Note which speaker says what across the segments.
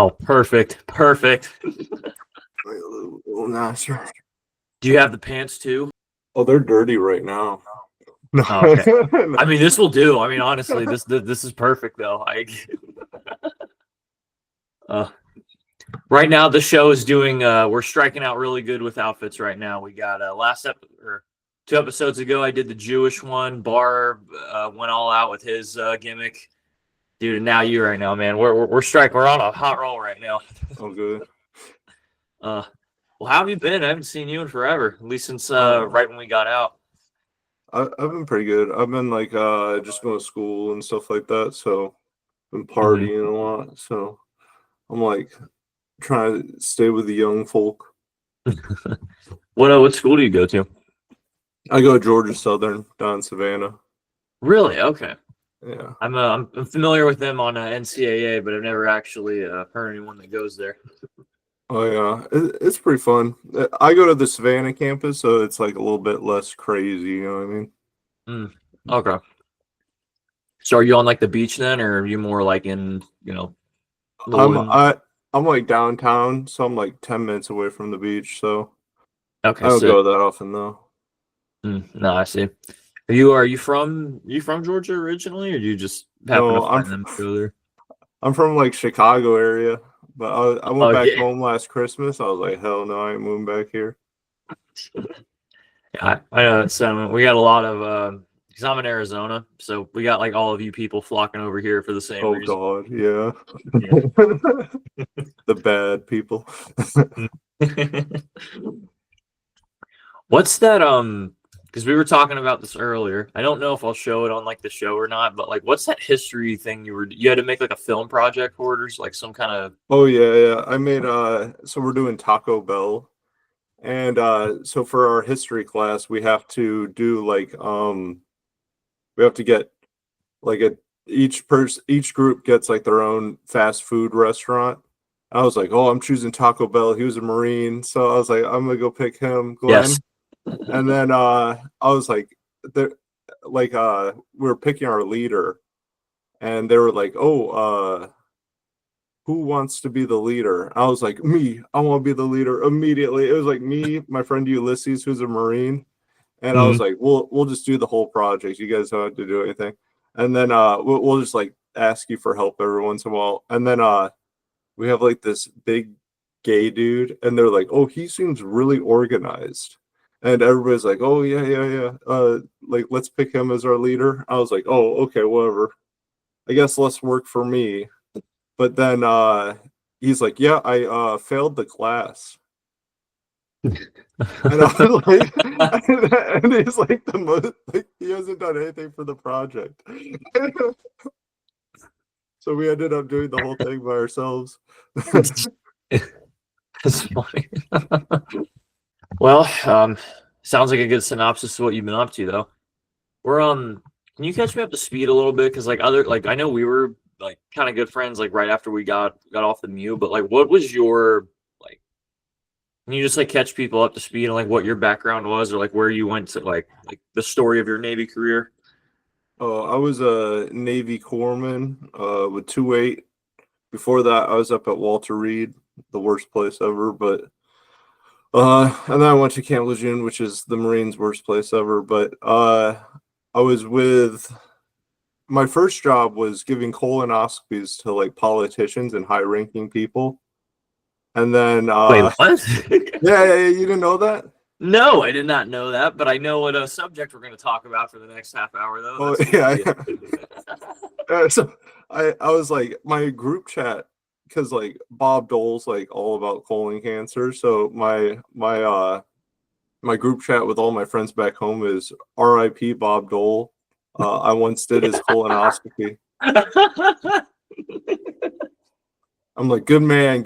Speaker 1: Oh, perfect.
Speaker 2: Little nicer.
Speaker 1: Do you have the pants too?
Speaker 2: Oh, they're dirty right now. No.
Speaker 1: Oh, okay. I mean, this will do. I mean, honestly, this is perfect though. Right now the show is doing. We're striking out really good with outfits right now. We got or 2 episodes ago, I did the Jewish one. Barb went all out with his gimmick, dude. And now you right now, man. We're striking. We're on a hot roll right now.
Speaker 2: Oh, good.
Speaker 1: Well, how have you been? I haven't seen you in forever, at least since right when we got out.
Speaker 2: I've been pretty good. I've been like just going to school and stuff like that, so been partying a lot. So I'm like trying to stay with the young folk.
Speaker 1: What school do you go to?
Speaker 2: I go to Georgia Southern down in Savannah.
Speaker 1: Really? Okay.
Speaker 2: Yeah.
Speaker 1: I'm familiar with them on NCAA, but I've never actually heard anyone that goes there.
Speaker 2: Oh yeah, it's pretty fun. I go to the Savannah campus, so it's like a little bit less crazy. You know what I mean?
Speaker 1: Okay. So are you on like the beach then, or are you more like in
Speaker 2: I'm like downtown, so I'm like 10 minutes away from the beach. So
Speaker 1: okay,
Speaker 2: I don't go that often though.
Speaker 1: No, I see. Are you from Georgia originally, or do you just happen to find them go there?
Speaker 2: I'm from like Chicago area, but I went back home last Christmas. I was like, hell no, I ain't moving back here.
Speaker 1: Yeah, I know. So we got a lot of because I'm in Arizona, so we got like all of you people flocking over here for the same reason.
Speaker 2: Oh God, yeah. The bad people.
Speaker 1: What's that? Because we were talking about this earlier. I don't know if I'll show it on like the show or not, but like, what's that history thing you had to make like a film project for it, or like some kind of?
Speaker 2: Oh yeah. I made so we're doing Taco Bell, and so for our history class we have to do like we have to get like each group gets like their own fast food restaurant. I was like, oh, I'm choosing Taco Bell. He was a Marine, so I was like, I'm gonna go pick him, Glenn.
Speaker 1: Yes.
Speaker 2: And then I was like, we were picking our leader, and they were like, oh, who wants to be the leader? I was like, me. I want to be the leader immediately. It was like me, my friend Ulysses, who's a Marine, and I was like, we'll just do the whole project. You guys don't have to do anything, and then we'll just like ask you for help every once in a while. And then we have like this big gay dude, and they're like, oh, he seems really organized. And everybody's like, oh, yeah. Like, let's pick him as our leader. I was like, oh, okay, whatever. I guess less work for me. But then he's like, yeah, I failed the class. And I was like, and he's like the most, like, he hasn't done anything for the project. So we ended up doing the whole thing by ourselves.
Speaker 1: That's funny. Well, sounds like a good synopsis of what you've been up to, though. We're can you catch me up to speed a little bit? Because I know we were like kind of good friends like right after we got off the Mew, but like, what was your like? Can you just like catch people up to speed on like what your background was, or like where you went to like the story of your Navy career?
Speaker 2: Oh, I was a Navy corpsman with 2-8. Before that, I was up at Walter Reed, the worst place ever, but. And then I went to Camp Lejeune, which is the Marines' worst place ever. But I was my first job was giving colonoscopies to like politicians and high-ranking people. And then
Speaker 1: Wait, what?
Speaker 2: yeah, you didn't know that?
Speaker 1: No, I did not know that, but I know what subject we're going to talk about for the next half hour, though.
Speaker 2: Oh, yeah. So I was like, my group chat, because like Bob Dole's like all about colon cancer. So my group chat with all my friends back home is R.I.P. Bob Dole. I once did his colonoscopy. I'm like, good man.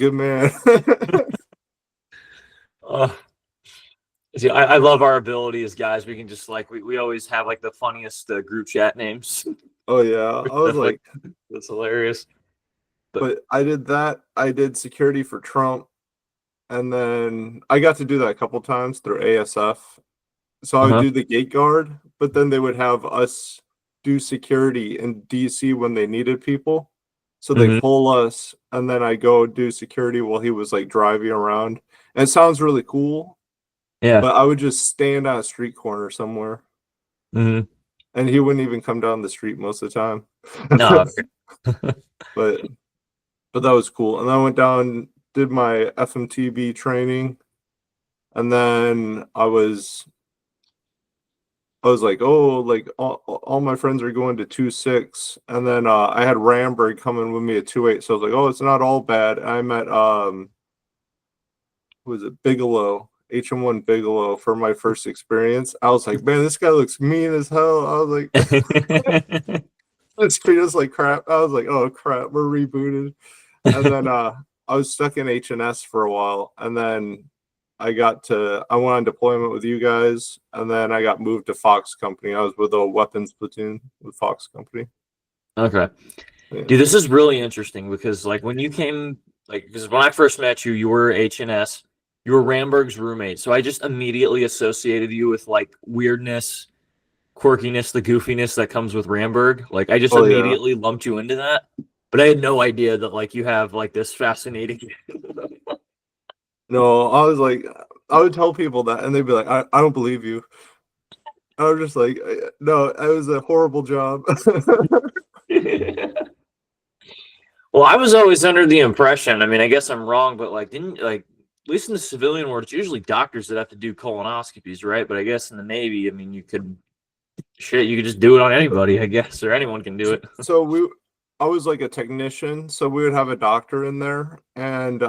Speaker 1: See, I love our ability as guys. We can just like we always have like the funniest group chat names.
Speaker 2: Oh yeah, I was like,
Speaker 1: that's hilarious.
Speaker 2: But I did that. I did security for Trump, and then I got to do that a couple times through ASF. So I would do the gate guard, but then they would have us do security in DC when they needed people. So they pull us, and then I go do security while he was like driving around. And it sounds really cool,
Speaker 1: Yeah.
Speaker 2: but I would just stand on a street corner somewhere,
Speaker 1: Mm-hmm.
Speaker 2: and he wouldn't even come down the street most of the time.
Speaker 1: No.
Speaker 2: but that was cool. And then I went down, did my FMTB training, and then I was like, oh, like all my friends are going to 2.6, and then I had Ramberg coming with me at 2.8, so I was like, oh, it's not all bad. I met who was it, Bigelow, HM1 Bigelow for my first experience. I was like, man, this guy looks mean as hell. I was like, let's treat us like crap. I was like, oh crap, we're rebooted. And then I was stuck in HNS for a while, and then I went on deployment with you guys, and then I got moved to Fox Company. I was with a weapons platoon with Fox Company.
Speaker 1: Okay.
Speaker 2: Yeah.
Speaker 1: Dude, this is really interesting because like when you came, like, because when I first met you, you were HNS, you were Ramberg's roommate. So I just immediately associated you with like weirdness, quirkiness, the goofiness that comes with Ramberg. Like I just immediately lumped you into that. But I had no idea that like you have like this fascinating.
Speaker 2: No, I was like, I would tell people that, and they'd be like, I don't believe you. I was just like, no, it was a horrible job.
Speaker 1: Well, I was always under the impression, I mean, I guess I'm wrong, but like, didn't like, at least in the civilian world, it's usually doctors that have to do colonoscopies, right? But I guess in the Navy, I mean, you could just do it on anybody, I guess, or anyone can do it.
Speaker 2: So I was like a technician, so we would have a doctor in there, and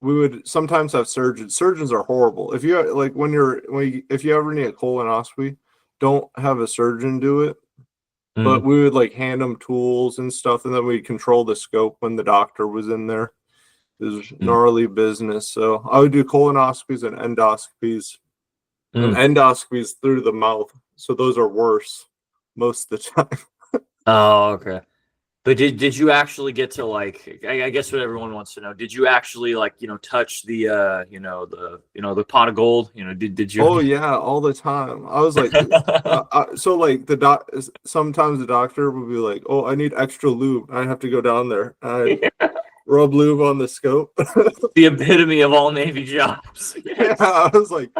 Speaker 2: we would sometimes have surgeons. Surgeons are horrible. If you like if you ever need a colonoscopy, don't have a surgeon do it. But we would like hand them tools and stuff, and then we'd control the scope when the doctor was in there. It was gnarly business. So I would do colonoscopies and endoscopies. And endoscopies through the mouth. So those are worse most of the time.
Speaker 1: Oh, okay. But did you actually get to like, I guess what everyone wants to know, did you actually like, touch the the pot of gold? Did you?
Speaker 2: Oh yeah, all the time. I was like, so like sometimes the doctor would be like, oh, I need extra lube. I have to go down there. I rub lube on the scope.
Speaker 1: The epitome of all Navy jobs.
Speaker 2: Yeah, I was like,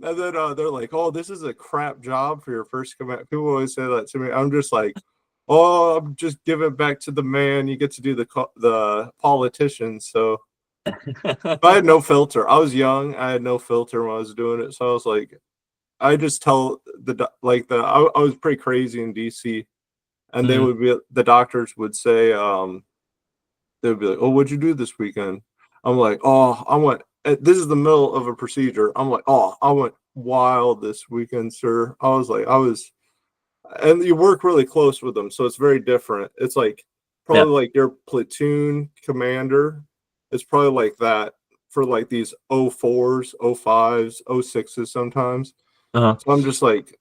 Speaker 2: and then they're like, oh, this is a crap job for your first command. People always say that to me. I'm just like, oh, I'm just giving it back to the man. You get to do the politician. So but I had no filter. I was young. I had no filter when I was doing it. So I was like, I just tell I was pretty crazy in DC, and the doctors would say, they would be like, oh, what'd you do this weekend? I'm like, oh, this is the middle of a procedure. I'm like, oh, I went wild this weekend, sir. And you work really close with them, so it's very different. It's like probably like your platoon commander. It's probably like that for like these 04s, 05s, 06s sometimes. So I'm just like,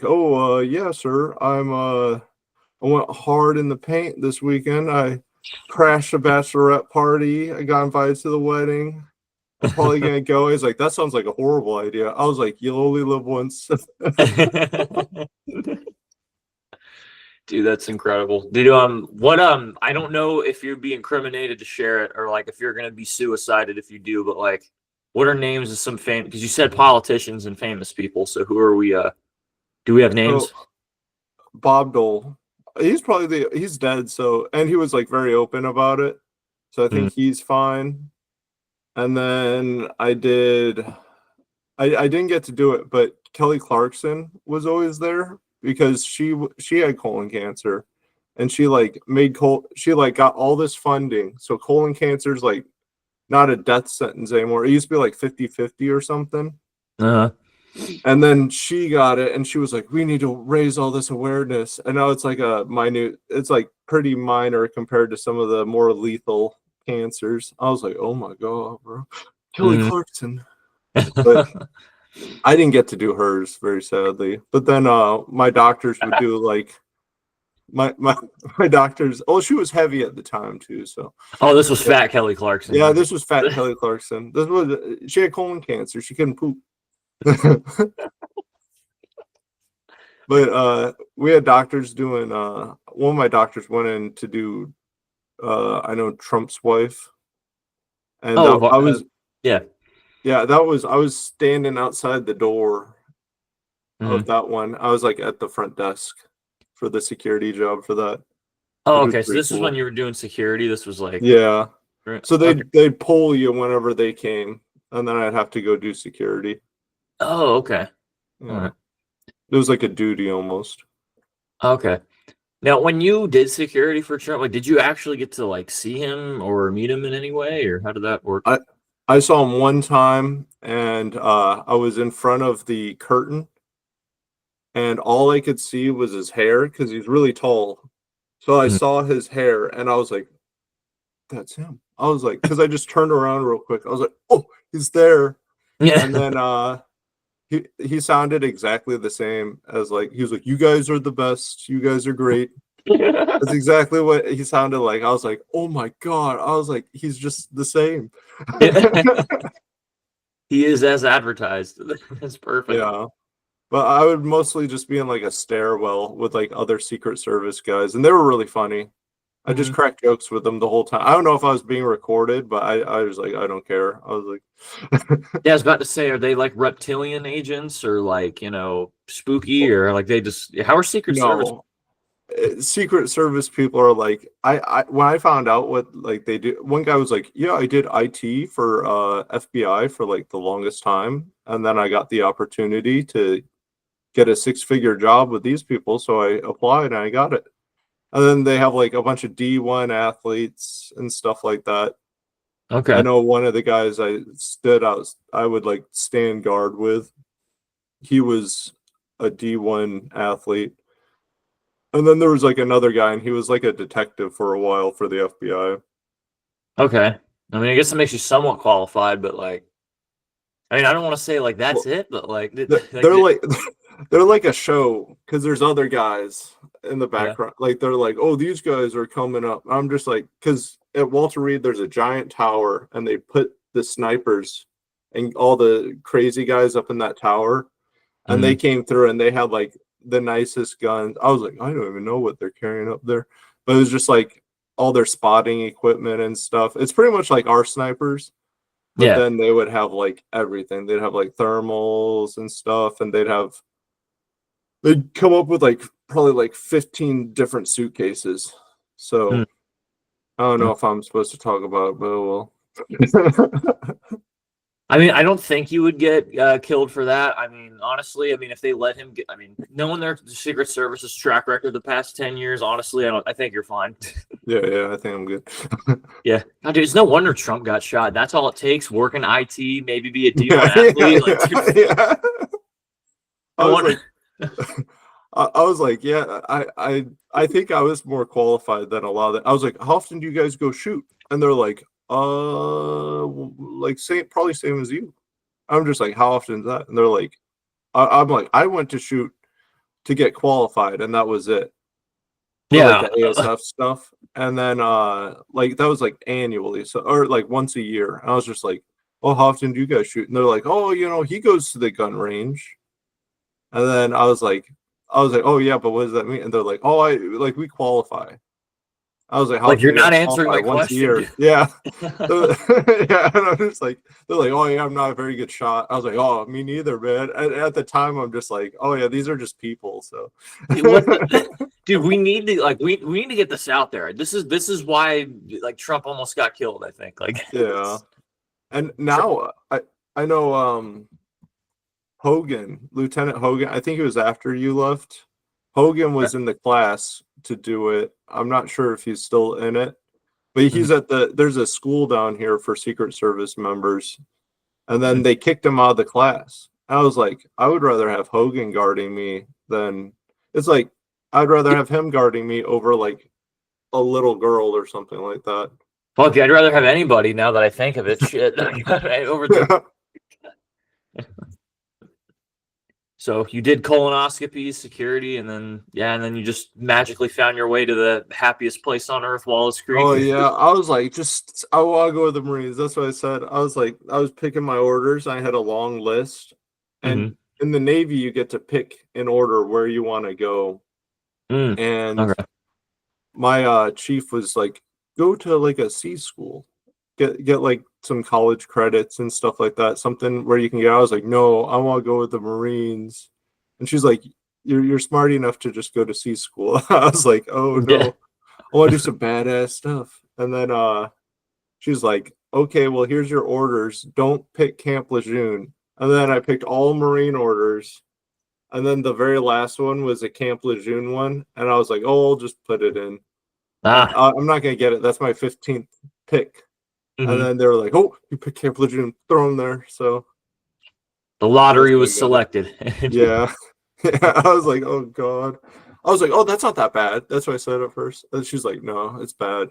Speaker 2: oh yeah, sir. I went hard in the paint this weekend. I crashed a bachelorette party. I got invited to the wedding. I'm probably gonna go. He's like, that sounds like a horrible idea. I was like, you'll only live once.
Speaker 1: Dude, that's incredible. Dude, I don't know if you'd be incriminated to share it or like if you're gonna be suicided if you do, but like, what are names of some famous? Because you said politicians and famous people. So who are we? Do we have names?
Speaker 2: Bob Dole. He's dead. So, and he was like very open about it. So I think he's fine. And then I didn't get to do it, but Kelly Clarkson was always there because she had colon cancer, and she got all this funding. So colon cancer is like not a death sentence anymore. It used to be like 50-50 or something. And then she got it, and she was like, we need to raise all this awareness. And now it's like it's like pretty minor compared to some of the more lethal cancers. I was like, oh my God, bro. Kelly Clarkson. But I didn't get to do hers, very sadly. But then my doctors would do like my doctors. Oh, she was heavy at the time too. So
Speaker 1: this was fat Kelly Clarkson.
Speaker 2: Yeah, this was fat Kelly Clarkson. She had colon cancer. She couldn't poop. But we had doctors doing one of my doctors went in to do I know Trump's wife, and
Speaker 1: Oh,
Speaker 2: I was
Speaker 1: yeah.
Speaker 2: I was standing outside the door of
Speaker 1: Mhm.
Speaker 2: that one. I was like at the front desk for the security job for that,
Speaker 1: Oh,
Speaker 2: which was
Speaker 1: okay. So
Speaker 2: pretty
Speaker 1: this was when
Speaker 2: cool.
Speaker 1: you were doing security. This was like,
Speaker 2: Yeah. So
Speaker 1: okay.
Speaker 2: they'd pull you whenever they came, and then I'd have to go do security.
Speaker 1: Oh, okay. All
Speaker 2: Yeah.
Speaker 1: right.
Speaker 2: It was like a duty almost.
Speaker 1: Okay. Now, when you did security for Trump, like, did you actually get to like see him or meet him in any way, or how did that work?
Speaker 2: I I saw him one time, and I was in front of the curtain, and all I could see was his hair because he's really tall. So I
Speaker 1: Mhm.
Speaker 2: saw his hair, and I was like, "That's him." I was like, because I just turned around real quick. I was like, "Oh, he's there." And
Speaker 1: Yeah.
Speaker 2: then he sounded exactly the same as like he was like, "You guys are the best. You guys are great." That's exactly what he sounded like. I was like, "Oh my god." I was like, "He's just the same."
Speaker 1: He is as advertised. That's perfect.
Speaker 2: Yeah. But I would mostly just be in like a stairwell with like other Secret Service guys, and they were really funny. I just
Speaker 1: Mhm.
Speaker 2: cracked jokes with them the whole time. I don't know if I was being recorded, but I was like, I don't care. I was like,
Speaker 1: Yeah, I was about to say, are they like reptilian agents or like, spooky or like they just, how are Secret Service?
Speaker 2: no. Secret Service people are like, I when I found out what like they do, one guy was like, yeah, I did IT for FBI for like the longest time, and then I got the opportunity to get a six-figure job with these people, so I applied and I got it. And then they have like a bunch of D1 athletes and stuff like that. I
Speaker 1: Okay.
Speaker 2: know one of the guys I would like stand guard with. He was a D1 athlete. And then there was like another guy, and he was like a detective for a while for the FBI.
Speaker 1: Okay. I mean, I guess it makes you somewhat qualified, but like, I mean, I don't want to say like that's
Speaker 2: Well,
Speaker 1: it, but like, like,
Speaker 2: they're like they're like a show because there's other guys in the
Speaker 1: yeah.
Speaker 2: background. Like they're like, oh, these guys are coming up. I'm just like, because at Walter Reed there's a giant tower, and they put the snipers and all the crazy guys up in that tower, and they
Speaker 1: Mhm.
Speaker 2: came through and they had like the nicest guns. I was like, I don't even know what they're carrying up there, but it was just like all their spotting equipment and stuff. It's pretty much like our snipers, but
Speaker 1: Yeah.
Speaker 2: then they would have like everything. They'd have like thermals and stuff, and they'd come up with like probably like 15 different suitcases.
Speaker 1: Mm.
Speaker 2: So I don't know
Speaker 1: Mm.
Speaker 2: if I'm supposed to talk about it, but oh well.
Speaker 1: I mean, I don't think you would get killed for that. I mean, honestly, I mean, if they let him get, I mean, knowing their Secret Service's track record the past 10 years, honestly, I think you're fine.
Speaker 2: Yeah, I think I'm good.
Speaker 1: Yeah. God, dude, it's no wonder Trump got shot. That's all it takes. Work in IT, maybe be a D1
Speaker 2: Yeah,
Speaker 1: athlete. Like, dude,
Speaker 2: yeah. I
Speaker 1: no
Speaker 2: was
Speaker 1: wonder.
Speaker 2: like, I was like, yeah, I think I was more qualified than a lot of that. I was like, how often do you guys go shoot? And they're like, like same, probably same as you. I'm just like, how often is that? And they're like, I'm like, I went to shoot to get qualified, and that was it for like
Speaker 1: Yeah.
Speaker 2: the ASF stuff. And then like that was like annually, so or like once a year. And I was just like, oh, how often do you guys shoot? And they're like, oh, he goes to the gun range. And then I was like, oh yeah, but what does that mean? And they're like, oh, I like we qualify. I was like, how
Speaker 1: Like,
Speaker 2: often
Speaker 1: you're
Speaker 2: do you guys
Speaker 1: not answering
Speaker 2: qualify?
Speaker 1: my
Speaker 2: Once a
Speaker 1: question,
Speaker 2: year.
Speaker 1: dude.
Speaker 2: Yeah. Yeah, and I'm just like, they're like, oh yeah, I'm not a very good shot. I was like, oh, me neither, man. And at the time, I'm just like, oh yeah, these are just people. So,
Speaker 1: What the, dude, we need to like we need to get this out there. This is why like Trump almost got killed, I think. Like
Speaker 2: yeah. And
Speaker 1: Trump,
Speaker 2: now I know Hogan, Lieutenant Hogan. I think it was after you left. Hogan was in the class to do it. I'm not sure if he's still in it, but
Speaker 1: Mhm.
Speaker 2: he's at there's a school down here for Secret Service members, and then
Speaker 1: Mhm.
Speaker 2: they kicked him out of the class. I was like, I would rather have Hogan guarding me than it's like I'd rather have him guarding me over like a little girl or something like that.
Speaker 1: Fuck, I'd rather have anybody now that I think of it. Shit. Over the so you did colonoscopy, security, and then and then you just magically found your way to the happiest place on earth, Wallace
Speaker 2: Oh
Speaker 1: Creek.
Speaker 2: yeah, I was like, just I want to go with the Marines. That's what I said. I was like, I was picking my orders. I had a long list, and
Speaker 1: Hmm.
Speaker 2: in the Navy, you get to pick in order where you want to go.
Speaker 1: Mm.
Speaker 2: And
Speaker 1: Okay.
Speaker 2: my chief was like, go to like a C school, get like some college credits and stuff like that, something where you can get. I was like, no, I want to go with the Marines. And she's like, you're smart enough to just go to C school. I was like, oh
Speaker 1: Yeah.
Speaker 2: no, I want to do some badass stuff. And then she's like, okay, well, here's your orders. Don't pick Camp Lejeune. And then I picked all Marine orders. And then the very last one was a Camp Lejeune one. And I was like, oh, I'll just put it in. And
Speaker 1: Ah.
Speaker 2: I'm not going to get it. That's my 15th pick. And
Speaker 1: Mhm.
Speaker 2: then they were like, oh, you picked Camp Lejeune, throw him there. So
Speaker 1: The
Speaker 2: that's
Speaker 1: lottery
Speaker 2: what I
Speaker 1: was
Speaker 2: got it.
Speaker 1: selected.
Speaker 2: Yeah. Yeah. I was like, oh, God. I was like, oh, that's not that bad. That's what I said at first. And she's like, no, it's bad.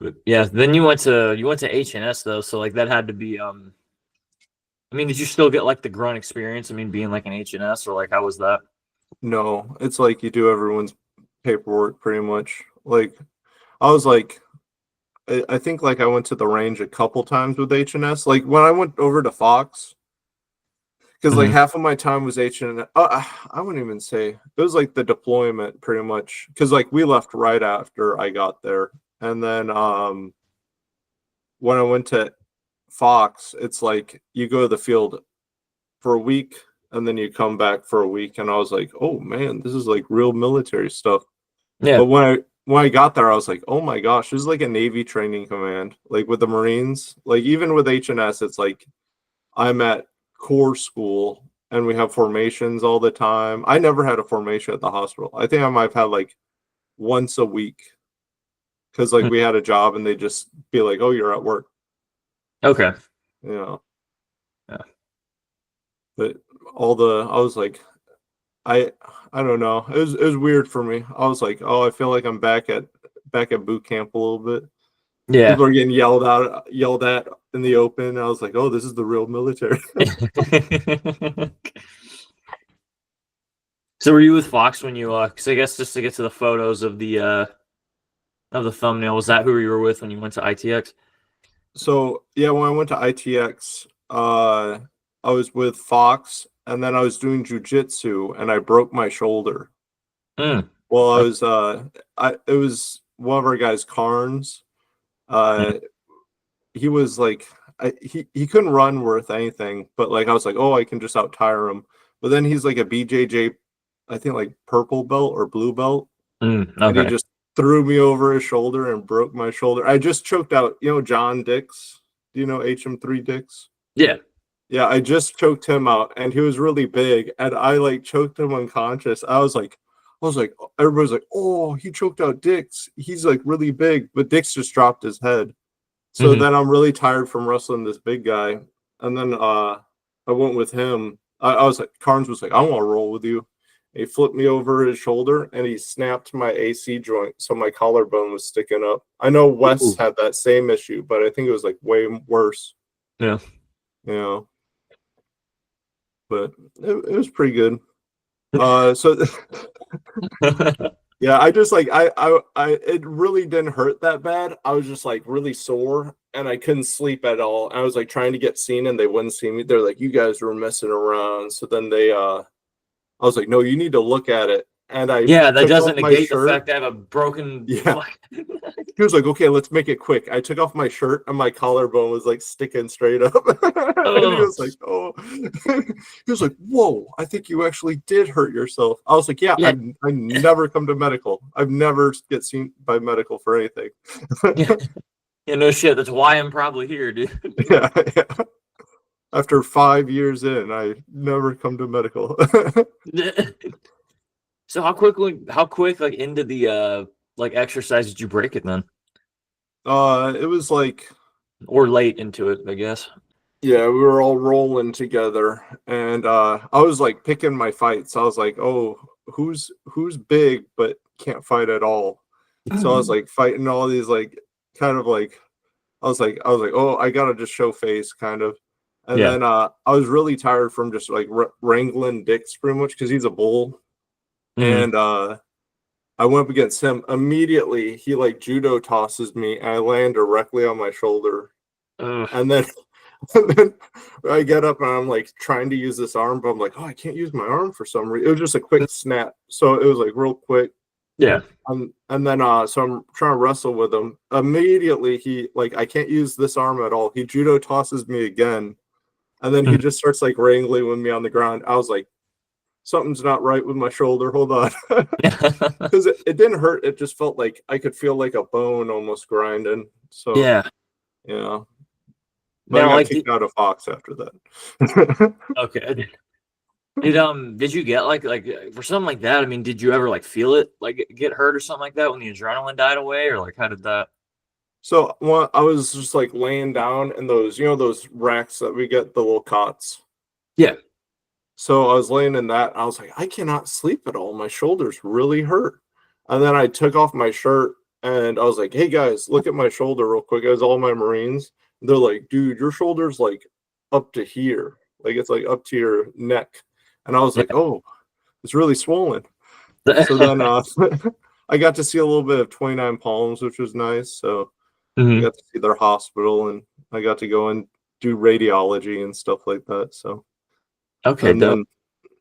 Speaker 1: But yeah, then you went to H&S though, so like that had to be I mean, did you still get like the grunt experience? I mean, being like an H&S, or like how was that?
Speaker 2: No, it's like you do everyone's paperwork pretty much. Like, I was like, I think like I went to the range a couple times with H&S. Like when I went over to Fox, because like
Speaker 1: Mhm.
Speaker 2: half of my time was H&S. I wouldn't even say it was like the deployment pretty much. Because like we left right after I got there, and then when I went to Fox, it's like you go to the field for a week and then you come back for a week, and I was like, oh man, this is like real military stuff.
Speaker 1: Yeah.
Speaker 2: But when I got there, I was like, oh my gosh, this is like a Navy training command. Like with the Marines, like even with H&S, it's like I'm at Corps school and we have formations all the time. I never had a formation at the hospital. I think I might have had like once a week because like
Speaker 1: Mm.
Speaker 2: we had a job and they just be like, oh, you're at work,
Speaker 1: Okay.
Speaker 2: you know.
Speaker 1: Yeah.
Speaker 2: But I was like, I I don't know. It was weird for me. I was like, oh, I feel like I'm back at boot camp a little bit.
Speaker 1: Yeah.
Speaker 2: People are getting yelled at in the open. I was like, oh, this is the real military.
Speaker 1: So were you with Fox when you because I guess just to get to the photos of the thumbnail, was that who you were with when you went to ITX?
Speaker 2: So yeah, when I went to ITX, I was with Fox, and then I was doing jujitsu, and I broke my shoulder.
Speaker 1: Mm.
Speaker 2: Well, I
Speaker 1: Okay.
Speaker 2: was it was one of our guys, Carnes.
Speaker 1: Mm.
Speaker 2: Uh, he was like, he couldn't run worth anything, but like I was like, oh, I can just out tire him. But then he's like a BJJ, I think like purple belt or blue belt,
Speaker 1: Mm.
Speaker 2: and he
Speaker 1: Okay.
Speaker 2: just threw me over his shoulder and broke my shoulder. I just choked out, John Dix. Do you know HM3 Dix?
Speaker 1: Yeah.
Speaker 2: Yeah, I just choked him out, and he was really big, and I like choked him unconscious. I was like, everybody's like, oh, he choked out Dix. He's like really big, but Dix just dropped his head. So
Speaker 1: Hmm.
Speaker 2: then I'm really tired from wrestling this big guy, and then I went with him. I was like, Carnes was like, I want to roll with you. He flipped me over his shoulder, and he snapped my AC joint, so my collarbone was sticking up. I know Wes
Speaker 1: Ooh.
Speaker 2: had that same issue, but I think it was like way worse.
Speaker 1: Yeah.
Speaker 2: You know, but it was pretty good. So yeah, I just like I it really didn't hurt that bad. I was just like really sore and I couldn't sleep at all. I was like trying to get seen and they wouldn't see me. They're like, you guys were messing around. So then I was like, no, you need to look at it. And I
Speaker 1: Yeah, that
Speaker 2: took off
Speaker 1: doesn't
Speaker 2: my
Speaker 1: negate the
Speaker 2: shirt.
Speaker 1: fact I have a broken.
Speaker 2: Yeah. He was like, okay, let's make it quick. I took off my shirt and my collarbone was like sticking straight up. And he
Speaker 1: Oh.
Speaker 2: was like, oh, he was like, whoa, I think you actually did hurt yourself. I was like, yeah,
Speaker 1: Yeah.
Speaker 2: I never come to medical. I've never get seen by medical for anything.
Speaker 1: Yeah. Yeah. No shit. That's why I'm probably here, dude.
Speaker 2: Yeah, yeah. After 5 years in, I never come to medical.
Speaker 1: So how quick like into the like exercise did you break it then,
Speaker 2: It was like,
Speaker 1: or late into it, I guess.
Speaker 2: yeah, we were all rolling together, and I was like picking my fights. I was like, oh, who's big but can't fight at all. So I was like fighting all these like kind of like I was like, oh, I gotta just show face kind of. And
Speaker 1: Yeah.
Speaker 2: then I was really tired from just like wrangling Dix pretty much because he's a bull.
Speaker 1: Mm.
Speaker 2: And I went up against him immediately. He like judo tosses me and I land directly on my shoulder.
Speaker 1: Ugh.
Speaker 2: And then and then I get up and I'm like trying to use this arm, but I'm like, oh, I can't use my arm for some reason. It was just a quick snap. So it was like real quick.
Speaker 1: Yeah.
Speaker 2: And then so I'm trying to wrestle with him. Immediately he like I can't use this arm at all. He judo tosses me again, and then he
Speaker 1: Mhm.
Speaker 2: just starts like wrangling with me on the ground. I was like, something's not right with my shoulder. Hold on, because it didn't hurt. It just felt like I could feel like a bone almost grinding. So
Speaker 1: Yeah.
Speaker 2: yeah, but I
Speaker 1: Now,
Speaker 2: got
Speaker 1: like,
Speaker 2: kicked out of Fox after that.
Speaker 1: okay. Did you get like for something like that? I mean, did you ever like feel it like get hurt or something like that when the adrenaline died away, or like how did that?
Speaker 2: So I was just like laying down in those, those racks that we get, the little cots.
Speaker 1: Yeah.
Speaker 2: So I was laying in that. I was like, I cannot sleep at all. My shoulders really hurt. And then I took off my shirt and I was like, hey guys, look at my shoulder real quick. It was all my Marines. They're like, dude, your shoulder's like up to here. Like it's like up to your neck. And I was like, oh, it's really swollen. So then I got to see a little bit of 29 Palms, which was nice. So I
Speaker 1: Mhm.
Speaker 2: got to see their hospital and I got to go and do radiology and stuff like that. So,
Speaker 1: Okay,
Speaker 2: and
Speaker 1: dope.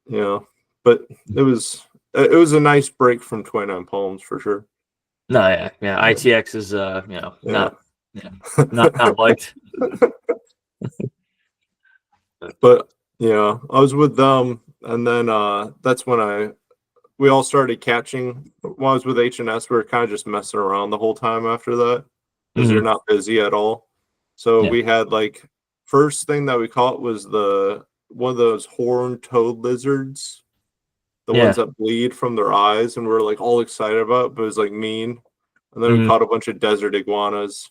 Speaker 2: then, but it was a nice break from 29 Palms for sure.
Speaker 1: No, yeah, yeah.
Speaker 2: Yeah.
Speaker 1: ITX is
Speaker 2: Yeah.
Speaker 1: yeah, not liked.
Speaker 2: But yeah, I was with them and then that's when we all started catching when I was with HNS. We were kind of just messing around the whole time after that because you're
Speaker 1: Mhm.
Speaker 2: not busy at all. So
Speaker 1: Yeah.
Speaker 2: we had like first thing that we caught was the one of those horned toad lizards, the ones
Speaker 1: Yeah.
Speaker 2: that bleed from their eyes, and we are like all excited about it, but it was like mean. And then we
Speaker 1: Mhm.
Speaker 2: caught a bunch of desert iguanas.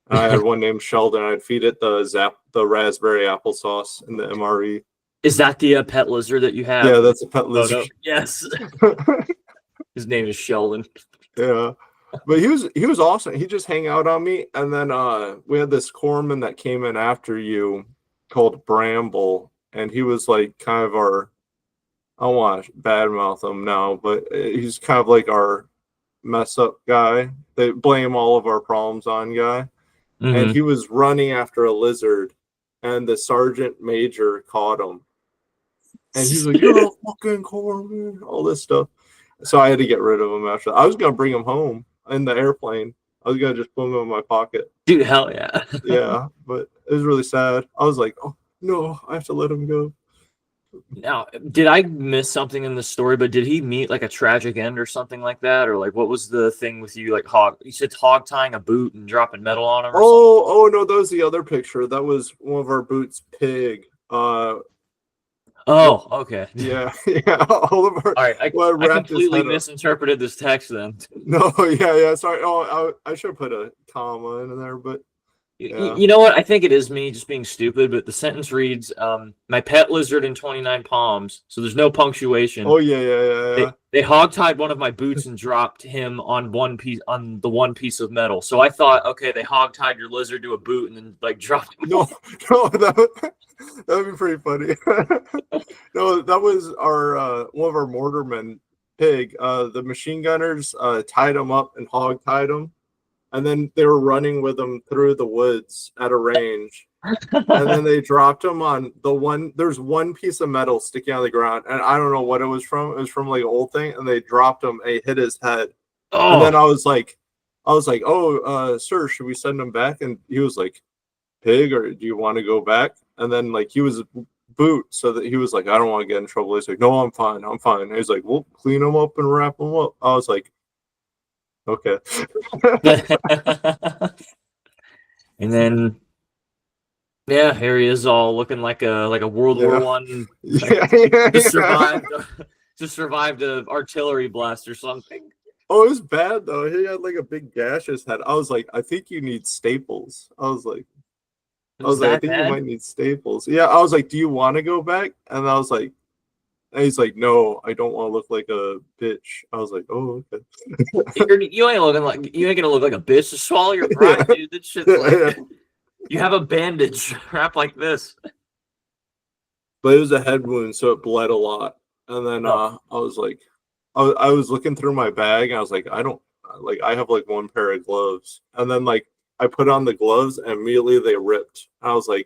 Speaker 2: And I had one named Sheldon. I'd feed it the raspberry applesauce in the MRE.
Speaker 1: Is that the pet lizard that you
Speaker 2: Yeah,
Speaker 1: have in
Speaker 2: that's a pet
Speaker 1: the
Speaker 2: lizard.
Speaker 1: photo? Yes. His name is Sheldon.
Speaker 2: Yeah. But he was awesome. He just hang out on me. And then we had this corpsman that came in after you called Bramble. And he was like kind of our I don't want to badmouth him now, but he's kind of like our mess up guy. They blame all of our problems on guy. And
Speaker 1: Mhm.
Speaker 2: he was running after a lizard and the sergeant major caught him. And he's like, you're a fucking corpsman, all this stuff. So I had to get rid of him after that. I was gonna bring him home in the airplane. I was gonna just put him in my pocket.
Speaker 1: Dude, hell yeah.
Speaker 2: Yeah, but it was really sad. I was like, oh no, I have to let him go.
Speaker 1: Now, did I miss something in the story? But did he meet like a tragic end or something like that, or like what was the thing with you? Like hog, you said hog tying a boot and dropping metal on him or something.
Speaker 2: Oh no, that was the other picture. That was one of our boots, Pig. What?
Speaker 1: Oh, okay.
Speaker 2: Yeah, yeah. All of our
Speaker 1: All right,
Speaker 2: well, I
Speaker 1: I
Speaker 2: wrapped his
Speaker 1: completely
Speaker 2: head up.
Speaker 1: misinterpreted this text then.
Speaker 2: No, yeah. Sorry. Oh, I should put a comma in there, but yeah.
Speaker 1: You know what? I think it is me just being stupid, but the sentence reads, "My pet lizard in 29 palms." So there's no punctuation.
Speaker 2: Oh yeah.
Speaker 1: They hogtied one of my boots and dropped him on the one piece of metal. So I thought, okay, they hogtied your lizard to a boot and then like dropped him.
Speaker 2: No, no, that would be pretty funny. No, that was our one of our mortarmen, Pig. The machine gunners tied him up and hog tied him, and then they were running with him through the woods at a range. And then they dropped him on the one. There's one piece of metal sticking out of the ground, and I don't know what it was from. It was from like an old thing, and they dropped him. And it hit his head, and then
Speaker 1: Oh,
Speaker 2: I was like, oh, sir, should we send him back? And he was like, Pig, or do you want to go back? And then like he was boot, so that he was like, I don't want to get in trouble. He's like, no, I'm fine, I'm fine. And he's like, well, clean him up and wrap him up. I was like, okay.
Speaker 1: and then yeah, here he is, all looking like a World War
Speaker 2: Yeah.
Speaker 1: One.
Speaker 2: Yeah.
Speaker 1: Just survived. Just survived a artillery blast or something.
Speaker 2: Oh, it was bad though. He had like a big gash in his head. I was like, I think you need staples.
Speaker 1: It was
Speaker 2: I
Speaker 1: that
Speaker 2: think you
Speaker 1: bad.
Speaker 2: might need staples. Yeah, I was like, do you want to go back? And I was like, and he's like, no, I don't want to look like a bitch. I was like, oh, okay.
Speaker 1: You ain't looking like you ain't gonna look like a bitch. Just swallow your pride,
Speaker 2: Yeah.
Speaker 1: dude. That shit's like you have a bandage wrapped like this.
Speaker 2: But it was a head wound, so it bled a lot. And then
Speaker 1: Oh,
Speaker 2: I was like, I was looking through my bag, and I was like, I have like one pair of gloves. And then like I put on the gloves, and immediately they ripped. I was like,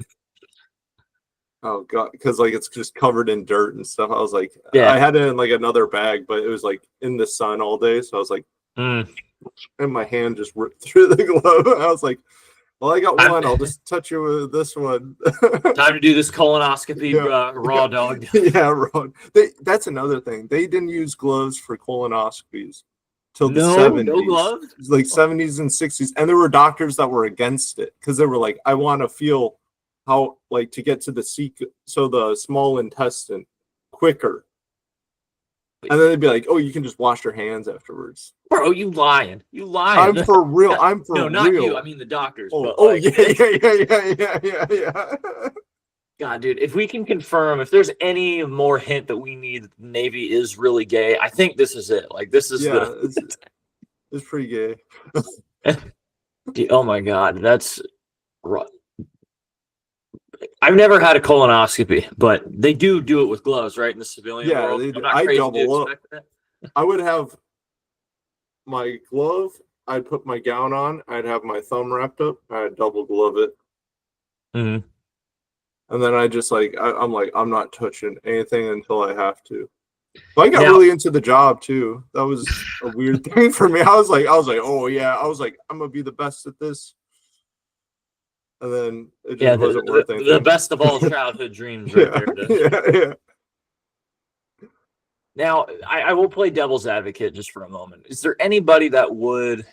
Speaker 2: Oh god, because like it's just covered in dirt and stuff. I was like,
Speaker 1: Yeah.
Speaker 2: I had it in like another bag, but it was like in the sun all day. So I was like,
Speaker 1: Mm.
Speaker 2: and my hand just ripped through the glove. I was like, well, I got
Speaker 1: I'm-
Speaker 2: one. I'll just touch you with this one.
Speaker 1: Time to do this colonoscopy,
Speaker 2: Yeah.
Speaker 1: raw dog.
Speaker 2: Yeah, Ron. That's another thing. They didn't use gloves for colonoscopies till the
Speaker 1: No
Speaker 2: 70s.
Speaker 1: gloves.
Speaker 2: It was like 70s and 60s. And there were doctors that were against it because they were like, I want to feel how, like, to get to the so the small intestine quicker. And then they'd be like, oh, you can just wash your hands afterwards.
Speaker 1: Bro, you lying. You lying.
Speaker 2: I'm for real. I'm for
Speaker 1: No,
Speaker 2: real.
Speaker 1: not you. I mean the doctors.
Speaker 2: Oh,
Speaker 1: but
Speaker 2: oh
Speaker 1: like,
Speaker 2: yeah.
Speaker 1: God, dude, if we can confirm, if there's any more hint that we need that the Navy is really gay, I think this is it. Like, this is
Speaker 2: it's pretty gay.
Speaker 1: oh my God, that's right. I've never had a colonoscopy, but they do it with gloves, right? In the civilian
Speaker 2: Yeah,
Speaker 1: world.
Speaker 2: they do.
Speaker 1: I'm not
Speaker 2: I
Speaker 1: crazy to
Speaker 2: double up.
Speaker 1: expect that.
Speaker 2: I would have my glove. I'd put my gown on. I'd have my thumb wrapped up. I'd double glove it.
Speaker 1: Mm-hmm.
Speaker 2: And then I just like, I'm like, I'm not touching anything until I have to. But I got
Speaker 1: Now-
Speaker 2: really into the job too. That was a weird thing for me. I was like, oh yeah. I was like, I'm gonna be the best at this. And then it just wasn't worth anything.
Speaker 1: The best of all childhood dreams, right there.
Speaker 2: Yeah.
Speaker 1: Now, I will play devil's advocate just for a moment. Is there anybody that would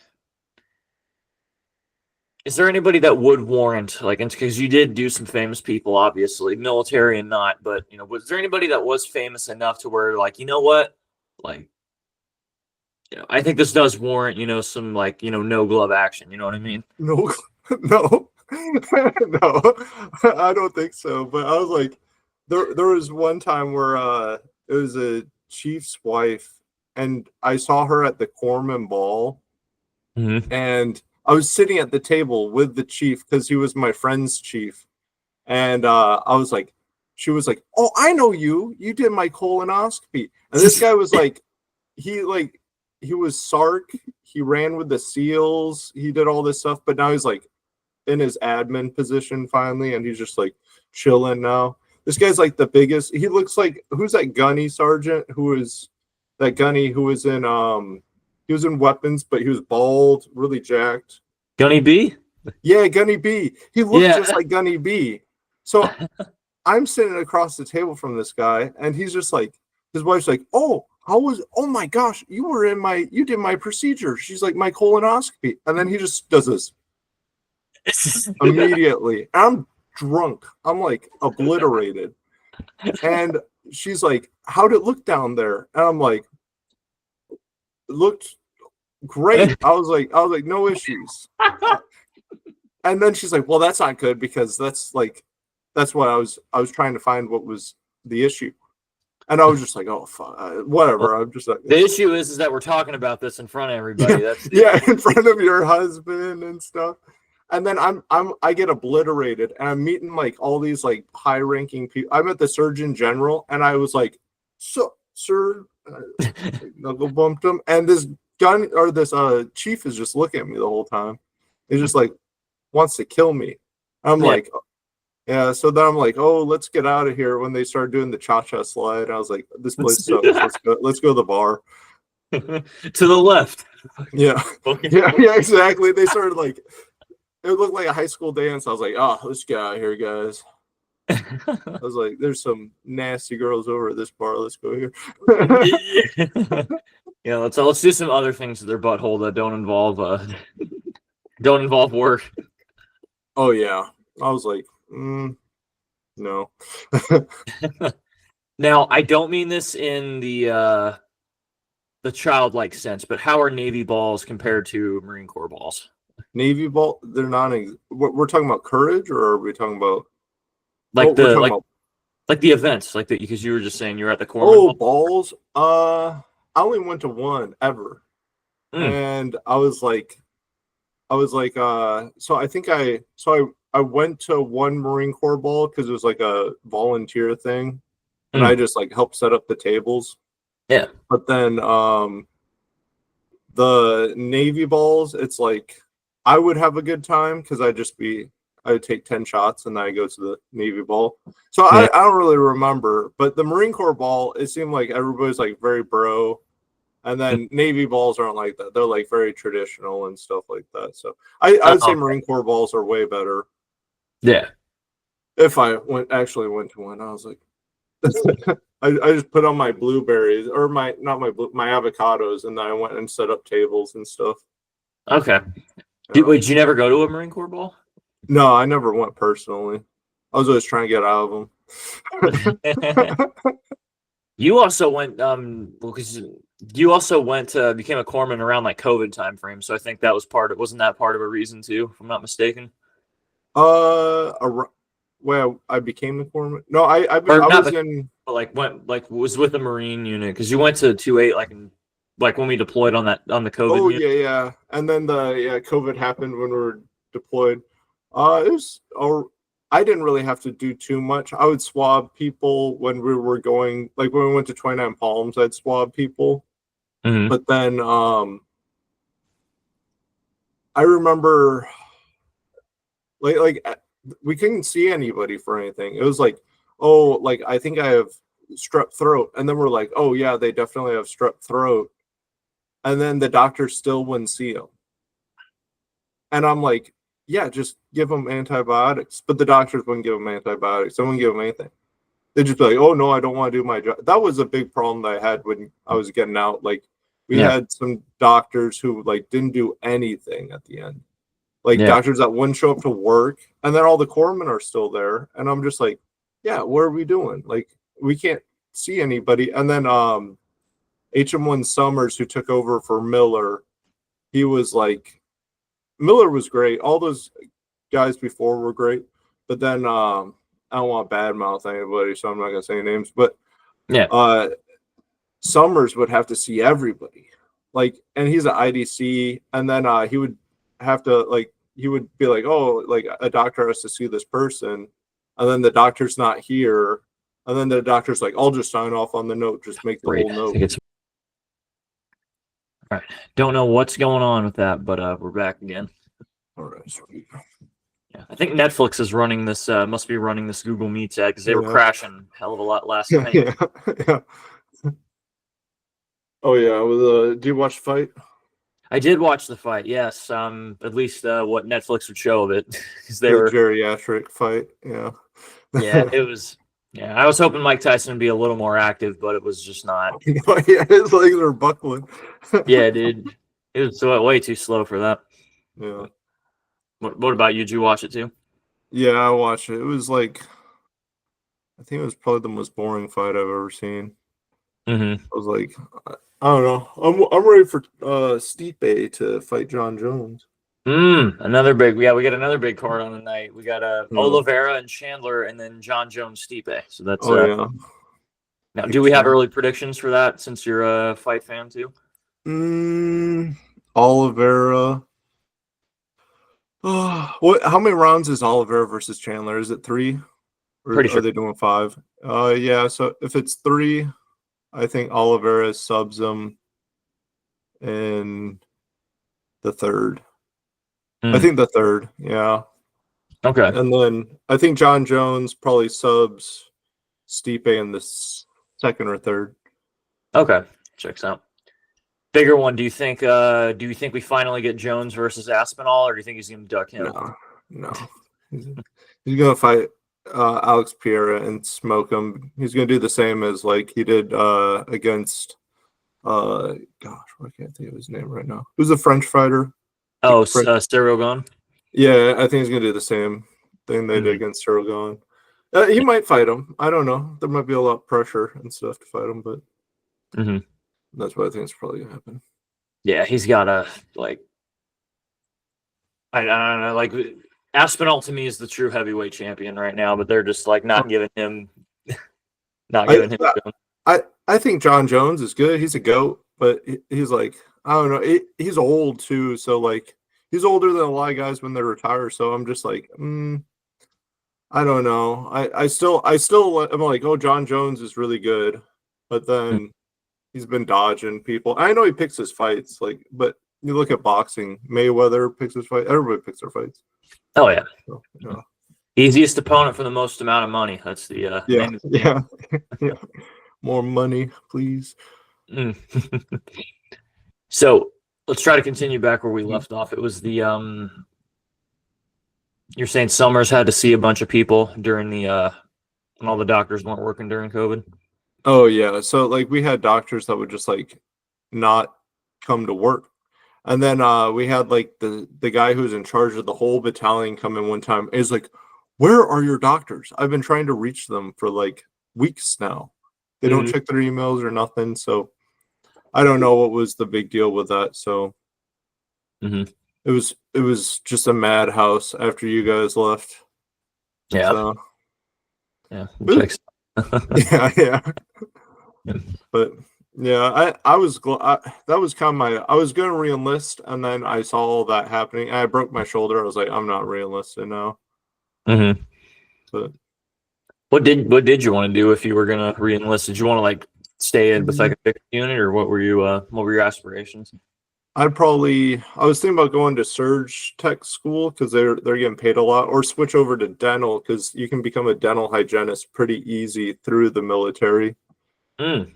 Speaker 1: warrant, like, because you did do some famous people, obviously, military and not, but, you know, was there anybody that was famous enough to where, like, you know what, like, you know, I think this does warrant, you know, some, like, you know, no glove action, you know what I mean?
Speaker 2: No, no, no, I don't think so. But I was like, there was one time where it was a chief's wife, and I saw her at the corpsman ball, and I was sitting at the table with the chief because he was my friend's chief, and I was like, she was like, oh, I know you. You did my colonoscopy, and this guy was like, he was Sark. He ran with the SEALs. He did all this stuff, but now he's like in his admin position finally, and he's just like chilling now. This guy's like the biggest. He looks like, who's that gunny sergeant who was that gunny who was in he was in weapons, but he was bald, really jacked.
Speaker 1: Gunny B?
Speaker 2: Yeah, Gunny B. He looked just like Gunny B. So I'm sitting across the table from this guy, and he's just like, his wife's like, oh my gosh, you did my procedure. She's like, my colonoscopy. And then he just does this immediately. I'm drunk. I'm like obliterated. And she's like, how'd it look down there? And I'm like, it looked great. I was like, no issues. And then she's like, well, that's not good, because that's what I was trying to find what was the issue. And I was just like, oh, fuck, whatever. I'm just like,
Speaker 1: the issue is that we're talking about this in front of everybody. That's
Speaker 2: in front of your husband and stuff. And then I get obliterated, and I'm meeting like all these like high ranking people. I'm at the Surgeon General, and I was like, so, sir, knuckle bumped him, and this chief is just looking at me the whole time. He's just like, wants to kill me. I'm like, yeah. So then I'm like, oh, let's get out of here. When they started doing the cha-cha slide, I was like, this place sucks. Let's go to the bar.
Speaker 1: To the left.
Speaker 2: Yeah. Yeah, exactly. They started like, it looked like a high school dance. I was like, oh, let's get out of here, guys. I was like, there's some nasty girls over at this bar. Let's go here.
Speaker 1: Yeah, let's do some other things to their butthole that don't involve work.
Speaker 2: Oh yeah. I was like, no.
Speaker 1: Now, I don't mean this in the childlike sense, but how are Navy balls compared to Marine Corps balls?
Speaker 2: Navy ball, they're not. We're talking about courage, or are we talking about
Speaker 1: like the events, like the, because you were just saying you're at the Corps.
Speaker 2: Oh, balls. I only went to one ever, and I was like, so I think I went to one Marine Corps ball because it was like a volunteer thing, and I just like helped set up the tables.
Speaker 1: Yeah.
Speaker 2: But then the Navy balls, it's like I would have a good time because I'd just be I would take 10 shots and then I go to the Navy ball. So I don't really remember, but the Marine Corps ball, it seemed like everybody's like very bro. And then Navy balls aren't like that. They're like very traditional and stuff like that. So I would say Marine Corps balls are way better.
Speaker 1: Yeah.
Speaker 2: If I actually went to one, I was like, I just put on my blueberries or my avocados, and then I went and set up tables and stuff.
Speaker 1: Okay.
Speaker 2: Yeah.
Speaker 1: Wait, did you never go to a Marine Corps ball?
Speaker 2: No, I never went personally. I was always trying to get out of them.
Speaker 1: You also went, because you also went to became a corpsman around like COVID time frame. So I think that was wasn't that part of a reason too, if I'm not mistaken?
Speaker 2: Well, I became the corpsman. No, I was in.
Speaker 1: Like was with the Marine unit because you went to 2-8 like when we deployed on the COVID.
Speaker 2: Oh
Speaker 1: unit.
Speaker 2: yeah. And then COVID happened when we were deployed. It was. I didn't really have to do too much. I would swab people when we were going, like when we went to 29 Palms, I'd swab people.
Speaker 1: Mm-hmm.
Speaker 2: But then I remember like we couldn't see anybody for anything. It was like, oh, like I think I have strep throat. And then we're like, oh yeah, they definitely have strep throat. And then the doctor still wouldn't see them. And I'm like, yeah, just give them antibiotics. But the doctors wouldn't give them antibiotics. They wouldn't give them anything. They'd just be like, oh, no, I don't want to do my job. That was a big problem that I had when I was getting out. Like, we had some doctors who, like, didn't do anything at the end. Like, doctors that wouldn't show up to work. And then all the corpsmen are still there. And I'm just like, yeah, what are we doing? Like, we can't see anybody. And then HM1 Summers, who took over for Miller, he was like, Miller was great. All those guys before were great, but then I don't want to badmouth anybody, so I'm not gonna say names. But Summers would have to see everybody, like, and he's an IDC, and then he would have to he would be like, oh, like a doctor has to see this person, and then the doctor's not here, and then the doctor's like, I'll just sign off on the note, just make the whole note.
Speaker 1: All right. Don't know what's going on with that, but we're back again.
Speaker 2: All right, sweet.
Speaker 1: Yeah, I think Netflix is running this. Must be running this Google Meets ad because they were crashing a hell of a lot last night.
Speaker 2: Yeah. Oh yeah. Do you watch the fight?
Speaker 1: I did watch the fight. Yes. At least what Netflix would show of it because they were
Speaker 2: geriatric fight. Yeah.
Speaker 1: Yeah, it was. Yeah, I was hoping Mike Tyson would be a little more active, but it was just not.
Speaker 2: Yeah, his legs are buckling.
Speaker 1: Yeah, dude. It was way too slow for that.
Speaker 2: Yeah.
Speaker 1: What about you? Did you watch it too?
Speaker 2: Yeah, I watched it. It was like, I think it was probably the most boring fight I've ever seen.
Speaker 1: Mm-hmm.
Speaker 2: I was like, I don't know. I'm ready for Stipe to fight John Jones.
Speaker 1: Another big. Yeah, we got another big card on the night. We got Oliveira and Chandler, and then John Jones Stipe. So that's. Now, do we have early predictions for that? Since you're a fight fan too.
Speaker 2: Oliveira. How many rounds is Oliveira versus Chandler? Is it 3? Or
Speaker 1: Pretty sure.
Speaker 2: Are they doing 5? Yeah. So if it's 3, I think Oliveira subs him in the 3rd. I think the 3rd. Yeah.
Speaker 1: Okay.
Speaker 2: And then I think John Jones probably subs Stipe in the 2nd or 3rd. Okay,
Speaker 1: checks out. Bigger one. Do you think we finally get Jones versus Aspinall, or do you think he's going to duck him?
Speaker 2: No. He's going to fight Alex Pereira and smoke him. He's going to do the same as like he did against gosh, I can't think of his name right now. Who's the French fighter?
Speaker 1: Oh, Cyril Gane.
Speaker 2: Yeah, I think he's going to do the same thing they did against Cyril Gane. He might fight him. I don't know. There might be a lot of pressure and stuff to fight him, but that's what I think is probably going to happen.
Speaker 1: Yeah, he's got to I don't know. Like Aspinall to me is the true heavyweight champion right now, but they're just like not giving him.
Speaker 2: I think John Jones is good. He's a GOAT, but he's like, I don't know. He's old too, so like he's older than a lot of guys when they retire. So I'm just like, I don't know. I still I'm like, oh, John Jones is really good, but then he's been dodging people. I know he picks his fights, like, but you look at boxing, Mayweather picks his fight. Everybody picks their fights.
Speaker 1: Oh yeah.
Speaker 2: So, yeah.
Speaker 1: Easiest opponent for the most amount of money. That's the
Speaker 2: Yeah.
Speaker 1: name of the game.
Speaker 2: Yeah. More money, please.
Speaker 1: Mm. So let's try to continue back where we left off. It was the you're saying Summers had to see a bunch of people during the when all the doctors weren't working during COVID.
Speaker 2: Oh yeah. So like we had doctors that would just like not come to work. And then we had like the guy who's in charge of the whole battalion come in one time. He's like, "Where are your doctors? I've been trying to reach them for like weeks now. They don't check their emails or nothing." So I don't know what was the big deal with that. So it was just a madhouse after you guys left.
Speaker 1: Yeah.
Speaker 2: So,
Speaker 1: yeah.
Speaker 2: yeah. But yeah, I was that was kind of my I was gonna re-enlist, and then I saw all that happening. I broke my shoulder. I was like, I'm not re-enlisted now. But
Speaker 1: what did you want to do if you were gonna re-enlist? Did you want to like stay in with like a fixed unit, or what were your aspirations?
Speaker 2: I was thinking about going to surge tech school because they're getting paid a lot, or switch over to dental because you can become a dental hygienist pretty easy through the military. And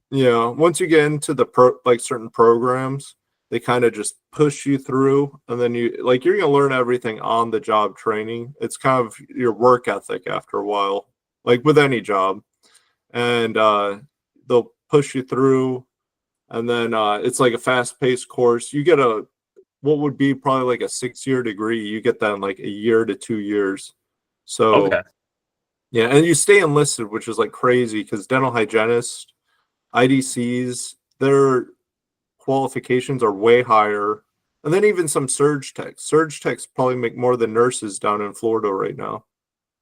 Speaker 2: once you get into the certain programs, they kind of just push you through, and then you're gonna learn everything on the job training. It's kind of your work ethic after a while, like with any job, and they'll push you through, and then it's like a fast-paced course. You get what would be probably like a 6-year degree. You get that in like a year to 2 years. So yeah, and you stay enlisted, which is like crazy because dental hygienists, IDCs, their qualifications are way higher. And then even some surge techs. Surge techs probably make more than nurses down in Florida right now.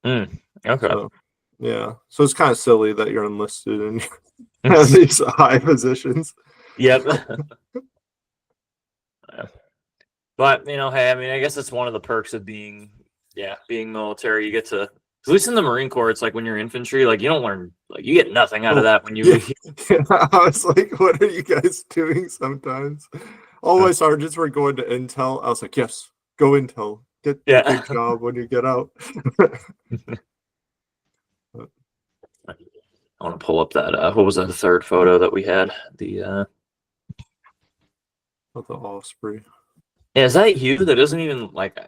Speaker 2: So, yeah. So it's kind of silly that you're enlisted and have these high positions.
Speaker 1: Yep. But hey, I mean, I guess that's one of the perks of being military. You get to, at least in the Marine Corps, it's like when you're infantry, like you don't learn, like you get nothing out of that when you.
Speaker 2: I was like, what are you guys doing sometimes? All my sergeants were going to Intel. I was like, yes, go Intel. Get the big job when you get out.
Speaker 1: I want to pull up that. What was that? The third photo that we had. The
Speaker 2: Osprey.
Speaker 1: Yeah, is that you? That doesn't even like.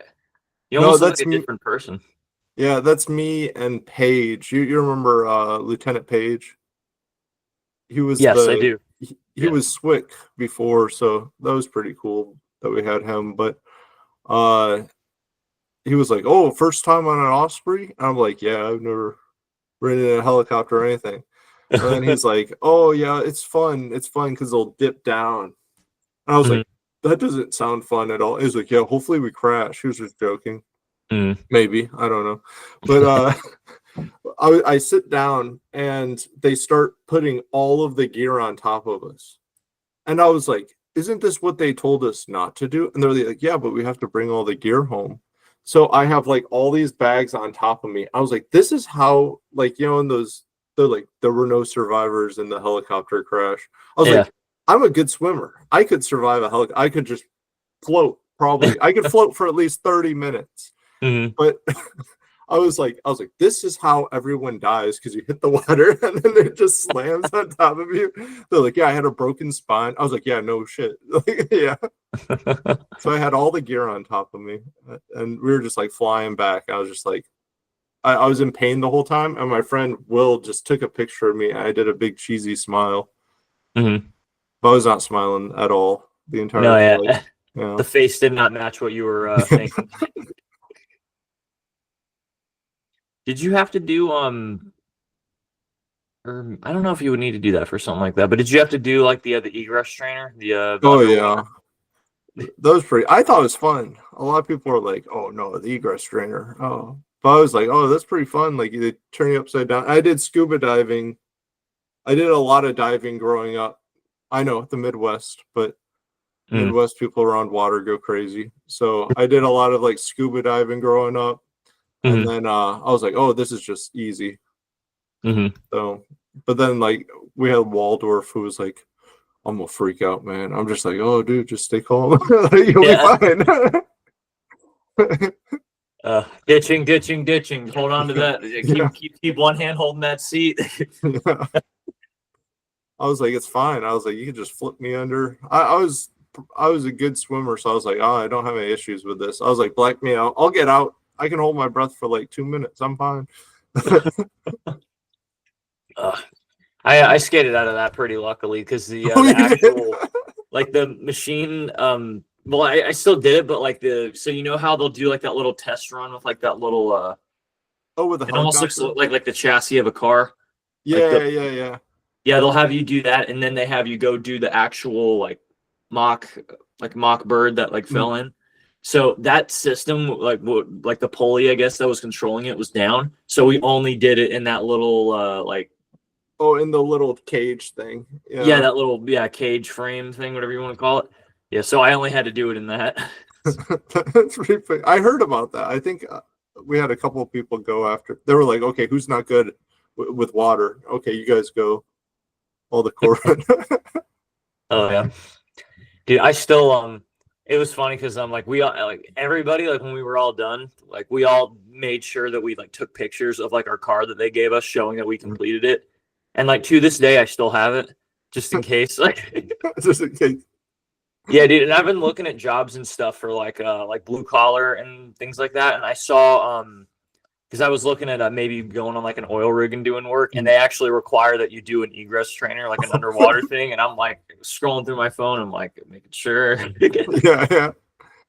Speaker 1: You almost look like a different person.
Speaker 2: Yeah, that's me and Paige. You remember Lieutenant Paige? He was
Speaker 1: I do.
Speaker 2: He was SWIC before, so that was pretty cool that we had him. But he was like, "Oh, first time on an Osprey?" And I'm like, "Yeah, I've never ridden in a helicopter or anything." And then he's like, "Oh yeah, it's fun. It's fun because they'll dip down." And I was like, "That doesn't sound fun at all." He's like, "Yeah, hopefully we crash." He was just joking. Maybe, I don't know. But I sit down and they start putting all of the gear on top of us. And I was like, isn't this what they told us not to do? And they're like, yeah, but we have to bring all the gear home. So I have like all these bags on top of me. I was like, this is how, like, in there were no survivors in the helicopter crash. I was like, I'm a good swimmer. I could survive a helicopter. I could just float, probably. I could float for at least 30 minutes. But I was like, this is how everyone dies, because you hit the water and then it just slams on top of you. They're like, yeah, I had a broken spine. I was like, yeah, no shit. Yeah. So I had all the gear on top of me, and we were just like flying back. I was just like, I was in pain the whole time, and my friend Will just took a picture of me, and I did a big cheesy smile. But I was not smiling at all the entire flight. Yeah.
Speaker 1: The face did not match what you were thinking. Did you have to do or I don't know if you would need to do that for something like that, but did you have to do like the egress trainer?
Speaker 2: Oh yeah, that was pretty. I thought it was fun. A lot of people are like, "Oh no, the egress trainer." Oh, but I was like, "Oh, that's pretty fun." Like they turn you upside down. I did scuba diving. I did a lot of diving growing up. I know the Midwest, but Midwest people around water go crazy. So I did a lot of like scuba diving growing up. And then I was like, oh, this is just easy. So, but then like we had Waldorf, who was like, I'm gonna freak out, man. I'm just like, oh, dude, just stay calm. You'll
Speaker 1: Yeah.
Speaker 2: be fine.
Speaker 1: Ditching. Hold on to that.
Speaker 2: Yeah.
Speaker 1: Keep one hand holding that seat.
Speaker 2: Yeah. I was like, it's fine. I was like, you can just flip me under. I was a good swimmer, so I was like, oh, I don't have any issues with this. I was like, black me out. I'll get out. I can hold my breath for like 2 minutes. I'm fine.
Speaker 1: I skated out of that pretty luckily because the actual like the machine well I still did it, but like so you know how they'll do like that little test run with like that little
Speaker 2: with the
Speaker 1: it almost looks
Speaker 2: helicopter?
Speaker 1: like the chassis of a car.
Speaker 2: Yeah,
Speaker 1: Like yeah, they'll have you do that, and then they have you go do the actual like mock bird that like fell in. So that system, like the pulley, I guess that was controlling it was down. So we only did it in that little like
Speaker 2: in the little cage thing.
Speaker 1: yeah, that little cage frame thing, whatever you want to call it. Yeah, so I only had to do it in that.
Speaker 2: That's pretty funny. I heard about that. I think we had a couple of people go after. They were like, okay, who's not good with water? Okay, you guys go. All the core.
Speaker 1: Oh yeah, dude. I still it was funny because I'm like we all like everybody like when we were all done, like we all made sure that we like took pictures of like our car that they gave us showing that we completed it, and like to this day I still have it just in case like
Speaker 2: just in case.
Speaker 1: Yeah, dude, and I've been looking at jobs and stuff for like blue collar and things like that, and I saw because I was looking at maybe going on like an oil rig and doing work, and they actually require that you do an egress trainer, like an underwater thing. And I'm like scrolling through my phone, I'm like making sure.
Speaker 2: Yeah.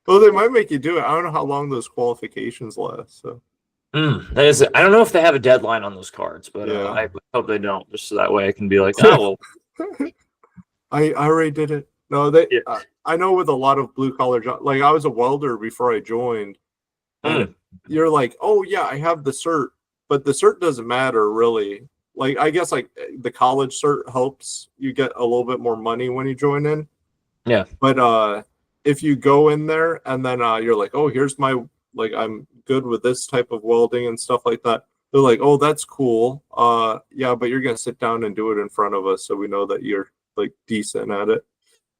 Speaker 2: Well, they might make you do it. I don't know how long those qualifications last. So
Speaker 1: that is, I don't know if they have a deadline on those cards, but
Speaker 2: yeah.
Speaker 1: I hope they don't, just so that way I can be like, oh well.
Speaker 2: I already did it. No, I know with a lot of blue collar jobs, like I was a welder before I joined, and you're like, oh yeah, I have the cert, but the cert doesn't matter really. Like I guess like the college cert helps you get a little bit more money when you join in.
Speaker 1: Yeah.
Speaker 2: But if you go in there and then you're like, oh, here's my like I'm good with this type of welding and stuff like that. They're like, oh, that's cool. Yeah, but you're gonna sit down and do it in front of us so we know that you're like decent at it.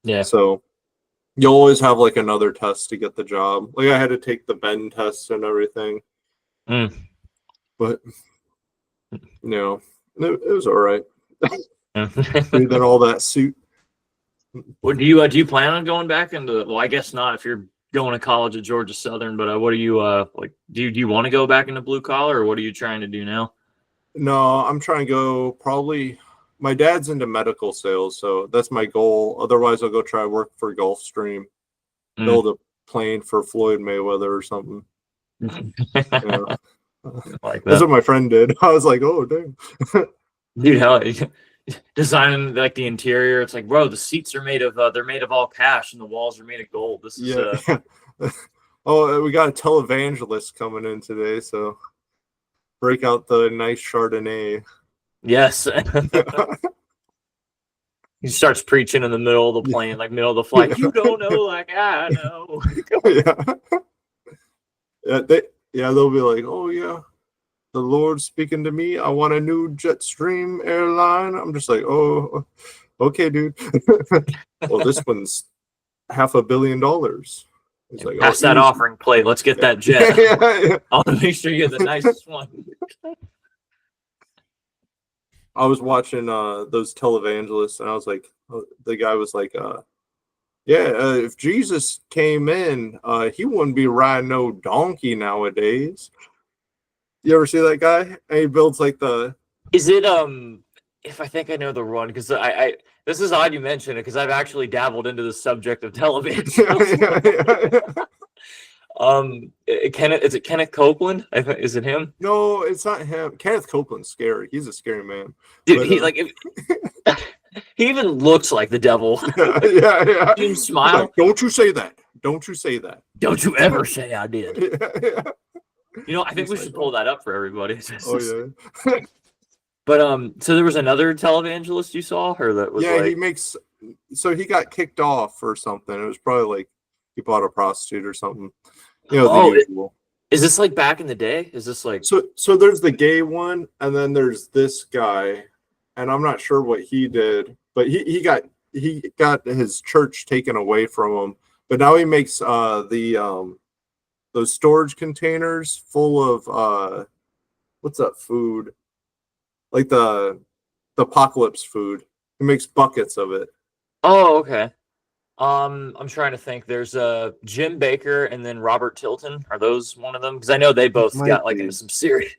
Speaker 1: Yeah.
Speaker 2: So you'll always have like another test to get the job. Like I had to take the bend test and everything. But you know, it was all right. Breathing all that suit.
Speaker 1: What do you plan on going back into? Well, I guess not if you're going to college at Georgia Southern. But what are you like? Do you want to go back into blue collar, or what are you trying to do now?
Speaker 2: No, I'm trying to go probably. My dad's into medical sales, so that's my goal. Otherwise, I'll go try to work for Gulfstream, build a plane for Floyd Mayweather or something. Yeah.
Speaker 1: Like
Speaker 2: that's what my friend did. I was like, oh, dang.
Speaker 1: Dude, how designing like the interior, it's like, bro, the seats are made of they're made of all cash and the walls are made of gold. This is
Speaker 2: Oh, we got a televangelist coming in today, so break out the nice Chardonnay.
Speaker 1: Yes. He starts preaching in the middle of the plane, like middle of the flight. You don't know like I know.
Speaker 2: They'll be like, oh yeah, the Lord's speaking to me. I want a new Jetstream airline. I'm just like, oh, okay, dude. Well, this one's $500 million. He's like,
Speaker 1: pass that offering plate. Let's get that jet.
Speaker 2: Yeah.
Speaker 1: I want to make sure you get the nicest one.
Speaker 2: I was watching those televangelists, and I was like, the guy was like, if Jesus came in, he wouldn't be riding no donkey nowadays. You ever see that guy? And he builds like
Speaker 1: Is it if I think I know the one, because I this is odd you mention it because I've actually dabbled into the subject of television. Is it Kenneth Copeland? Is it him?
Speaker 2: No, it's not him. Kenneth Copeland's scary. He's a scary man.
Speaker 1: Dude, he he even looks like the devil.
Speaker 2: Yeah.
Speaker 1: He smile.
Speaker 2: Like, don't you say that. Don't you say that.
Speaker 1: Don't you ever say I did.
Speaker 2: Yeah.
Speaker 1: You know, I think we should pull that up for everybody.
Speaker 2: Oh yeah.
Speaker 1: But so there was another televangelist you saw, or that was
Speaker 2: he got kicked off or something. It was probably like he bought a prostitute or something. You know, the usual.
Speaker 1: Is this like back in the day? Is this like
Speaker 2: so there's the gay one, and then there's this guy, and I'm not sure what he did, but he he got his church taken away from him, but now he makes those storage containers full of what's that food? Like the apocalypse food. He makes buckets of it.
Speaker 1: Oh, okay. I'm trying to think. There's Jim Baker and then Robert Tilton. Are those one of them? Because I know they both
Speaker 2: Might
Speaker 1: got like
Speaker 2: be.
Speaker 1: into some serious.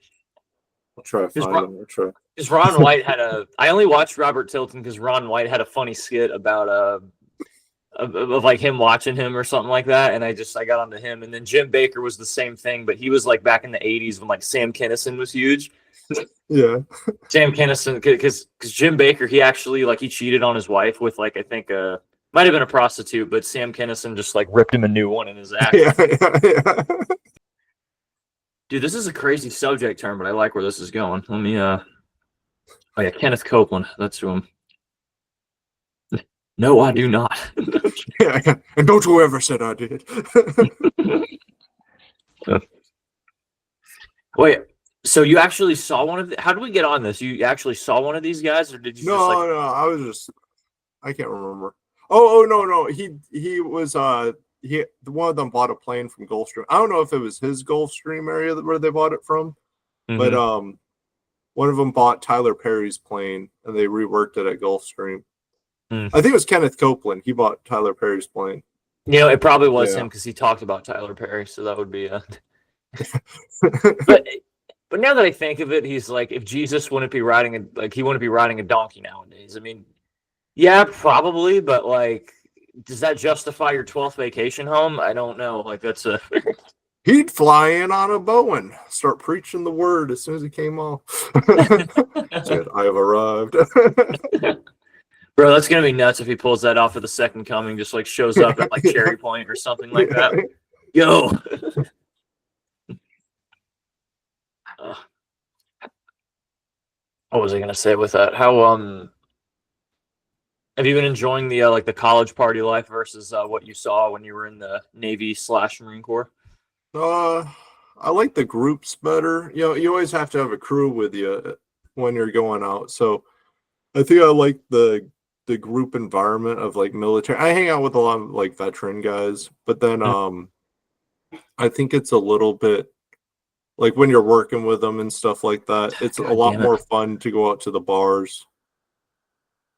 Speaker 2: I'll try to find them. I'll try.
Speaker 1: Because Ron White had I only watched Robert Tilton because Ron White had a funny skit about of like him watching him or something like that, and I got onto him. And then Jim Baker was the same thing, but he was like back in the '80s when like Sam Kinison was huge.
Speaker 2: Yeah.
Speaker 1: Sam Kinison, because Jim Baker, he actually like he cheated on his wife with like I think might have been a prostitute, but Sam Kinison just like ripped him a new one in his act.
Speaker 2: Yeah.
Speaker 1: Dude, this is a crazy subject term, but I like where this is going. Let me oh yeah, Kenneth Copeland. That's who I'm. No, I do not.
Speaker 2: Yeah. And don't you ever said I did.
Speaker 1: Wait, so you actually saw one of how did we get on this? You actually saw one of these guys, or did you
Speaker 2: No,
Speaker 1: just like
Speaker 2: no, I can't remember. Oh, no. He was one of them bought a plane from Gulfstream. I don't know if it was his Gulfstream area where they bought it from, but one of them bought Tyler Perry's plane and they reworked it at Gulfstream. I think it was Kenneth Copeland. He bought Tyler Perry's plane.
Speaker 1: You know, it probably was him because he talked about Tyler Perry, so that would be But now that I think of it, he's like, if Jesus wouldn't be riding he wouldn't be riding a donkey nowadays. I mean, yeah, probably, but like, does that justify your 12th vacation home? I don't know. Like, that's a.
Speaker 2: He'd fly in on a Boeing, start preaching the word as soon as he came off. Said, I have arrived.
Speaker 1: Bro, that's gonna be nuts if he pulls that off at the second coming, just like shows up at like Cherry Point or something like that. Yo. What was I gonna say with that? How have you been enjoying the like the college party life versus what you saw when you were in the Navy/Marine Corps?
Speaker 2: I like the groups better. You know, you always have to have a crew with you when you're going out. So I think I like the group environment of like military. I hang out with a lot of like veteran guys, but then I think it's a little bit like when you're working with them and stuff like that, it's a lot more fun to go out to the bars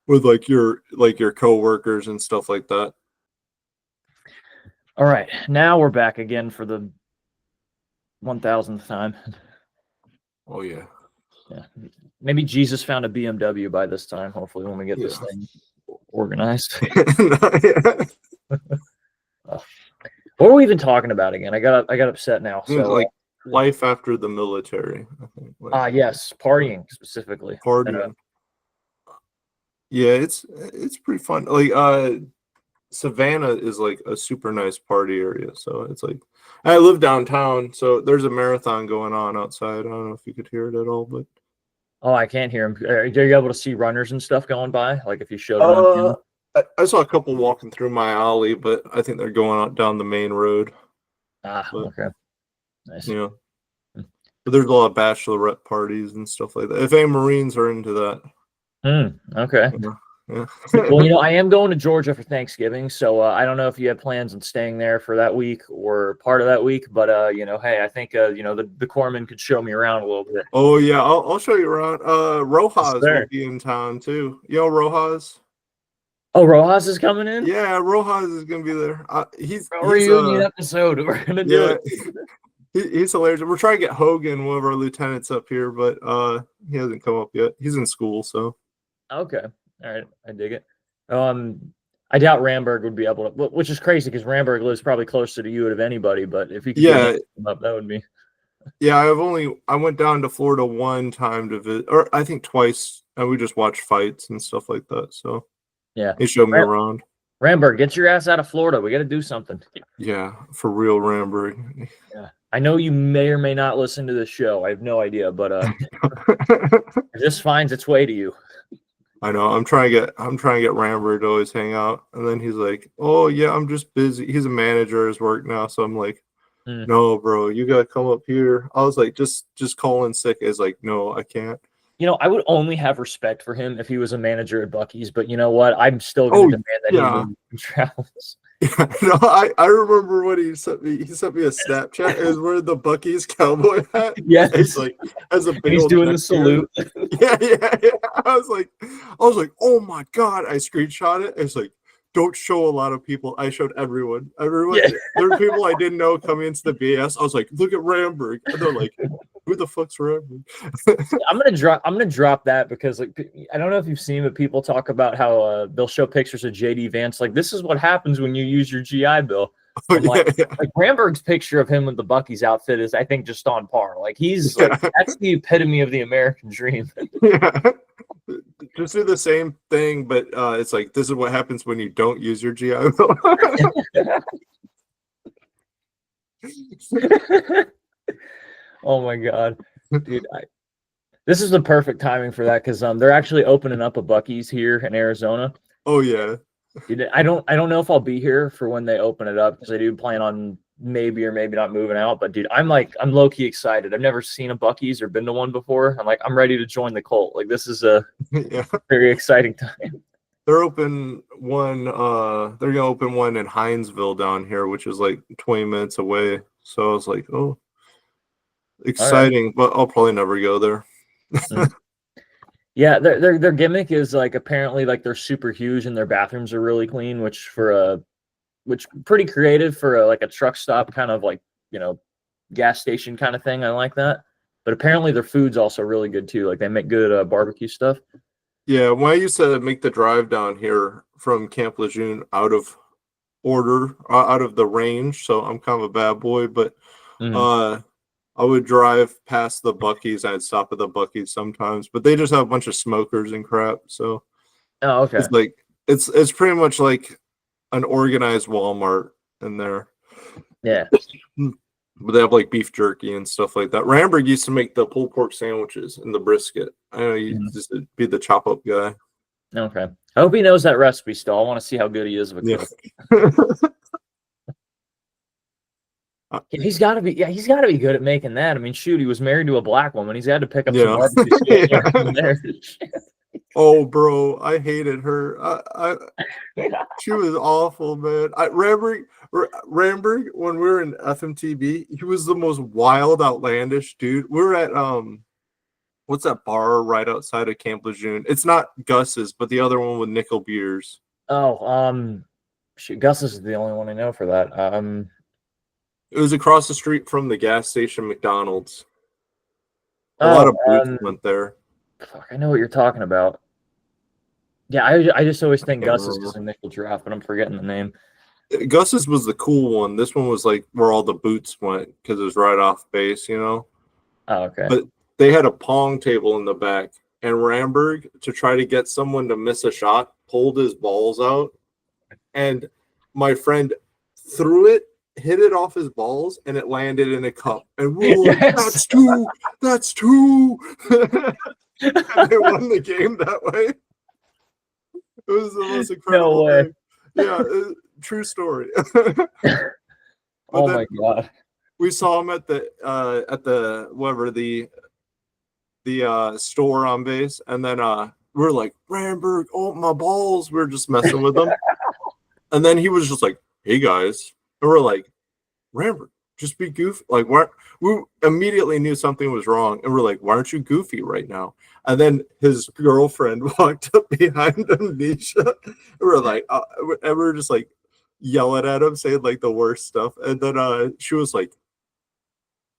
Speaker 2: with like your coworkers and stuff like that.
Speaker 1: All right, now we're back again for the 1000th time.
Speaker 2: Oh yeah.
Speaker 1: Yeah. Maybe Jesus found a BMW by this time, hopefully, when we get this thing organized. What were we even talking about again? I got upset now. So
Speaker 2: like life after the military, I think.
Speaker 1: Yes, partying specifically.
Speaker 2: Partying. Yeah, it's pretty fun. Like Savannah is like a super nice party area. So it's like I live downtown, so there's a marathon going on outside. I don't know if you could hear it at all, but
Speaker 1: I can't hear him. Are you able to see runners and stuff going by? Like if you showed them?
Speaker 2: I saw a couple walking through my alley, but I think they're going out down the main road.
Speaker 1: Okay. Nice.
Speaker 2: Yeah. But there's a lot of bachelorette parties and stuff like that. If any Marines are into that.
Speaker 1: Okay.
Speaker 2: Yeah.
Speaker 1: Well, you know, I am going to Georgia for Thanksgiving, so I don't know if you have plans on staying there for that week or part of that week, but you know, hey, I think you know, the corpsman could show me around a little bit.
Speaker 2: Oh yeah, I'll show you around. Rojas will be in town too. Yo, Rojas.
Speaker 1: Oh, Rojas is coming in?
Speaker 2: Yeah, Rojas is gonna be there. He's
Speaker 1: a reunion episode. We're gonna do it.
Speaker 2: He's hilarious. We're trying to get Hogan, one of our lieutenants, up here, but he hasn't come up yet. He's in school, so.
Speaker 1: Okay. All right, I dig it. I doubt Ramberg would be able to, which is crazy because Ramberg lives probably closer to you of anybody. But if you could get him up, that would be.
Speaker 2: Yeah, I went down to Florida one time to visit, or I think twice, and we just watched fights and stuff like that. So
Speaker 1: yeah,
Speaker 2: he showed me around.
Speaker 1: Ramberg, get your ass out of Florida. We got to do something.
Speaker 2: Yeah, for real, Ramberg.
Speaker 1: Yeah, I know you may or may not listen to this show. I have no idea, but it just finds its way to you.
Speaker 2: I know. I'm trying to get Ramberg to always hang out, and then he's like, "Oh yeah, I'm just busy." He's a manager at his work now, so I'm like, "No, bro, you gotta come up here." I was like, "Just call in sick." Is like, "No, I can't."
Speaker 1: I would only have respect for him if he was a manager at Buc-ee's, but you know what? I'm still going
Speaker 2: Oh
Speaker 1: to demand that he
Speaker 2: yeah.
Speaker 1: moves and travels.
Speaker 2: No, I remember when he sent me a Snapchat. It was wearing the Buc-ee's cowboy hat.
Speaker 1: Yes.
Speaker 2: He's like has a
Speaker 1: And
Speaker 2: big
Speaker 1: he's
Speaker 2: old
Speaker 1: doing
Speaker 2: neck
Speaker 1: the salute.
Speaker 2: beard. Yeah. I was like, oh my god! I screenshot it. It's like, don't show a lot of people. I showed everyone.
Speaker 1: Yeah.
Speaker 2: There were people I didn't know coming into the BS. I was like, look at Ramberg. And they're like, who the fuck's Ramberg?
Speaker 1: I'm gonna drop that because like I don't know if you've seen, but people talk about how they'll show pictures of JD Vance. Like, this is what happens when you use your GI Bill. I'm like Ramberg's picture of him with the Buc-ee's outfit is, I think, just on par. Like, he's like, that's the epitome of the American dream.
Speaker 2: Yeah. Just do the same thing, but it's like, this is what happens when you don't use your GI Bill.
Speaker 1: Oh my god, dude! This is the perfect timing for that because they're actually opening up a Buc-ee's here in Arizona.
Speaker 2: Oh yeah.
Speaker 1: Dude, I don't know if I'll be here for when they open it up because I do plan on maybe or maybe not moving out. But dude, I'm low key excited. I've never seen a Buc-ee's or been to one before. I'm ready to join the cult. Like, this is a very exciting time.
Speaker 2: They're open one. They're gonna open one in Hinesville down here, which is like 20 minutes away. So I was like, oh, exciting, right. But I'll probably never go there.
Speaker 1: Yeah, their gimmick is like, apparently, like, they're super huge and their bathrooms are really clean, which pretty creative for like a truck stop kind of, like, gas station kind of thing. I like that. But apparently their food's also really good too. Like, they make good barbecue stuff.
Speaker 2: Yeah, when I used to make the drive down here from Camp Lejeune out of the range, so I'm kind of a bad boy, but I would drive past the Buc-ee's. I'd stop at the Buc-ee's sometimes, but they just have a bunch of smokers and crap. So,
Speaker 1: oh, okay.
Speaker 2: It's like it's pretty much like an organized Walmart in there.
Speaker 1: Yeah.
Speaker 2: But they have like beef jerky and stuff like that. Ramberg used to make the pulled pork sandwiches and the brisket. I know he used to be the chop up guy.
Speaker 1: Okay. I hope he knows that recipe still. I want to see how good he is of a cook. He's got to be good at making that. I mean, shoot, he was married to a black woman. He's had to pick up some barbecue skills there.
Speaker 2: Oh, bro, I hated her. She was awful, man. Ramberg, when we were in FMTB, he was the most wild, outlandish dude. We were at what's that bar right outside of Camp Lejeune? It's not Gus's, but the other one with nickel beers.
Speaker 1: Oh, Gus's is the only one I know for that.
Speaker 2: It was across the street from the gas station McDonald's. A lot of booths went there.
Speaker 1: Fuck, I know what you're talking about. Yeah, I just always think Gus's is a nickel giraffe, but I'm forgetting the name.
Speaker 2: Gus's was the cool one. This one was like where all the boots went because it was right off base,
Speaker 1: Oh, okay.
Speaker 2: But they had a pong table in the back, and Ramberg, to try to get someone to miss a shot, pulled his balls out, and my friend threw it, hit it off his balls, and it landed in a cup. And we were like, that's two. And they won the game that way. It was the most incredible thing. Yeah, true story.
Speaker 1: Oh my god.
Speaker 2: We saw him at the store on base, and then we're like, Ramberg, oh my balls. We're just messing with him. And then he was just like, hey guys. And we're like, Ramberg, just be goofy. Like, we immediately knew something was wrong, and we're like, why aren't you goofy right now? And then his girlfriend walked up behind him, Nisha. And we're like, and we're just like yelling at him, saying like the worst stuff. And then she was like,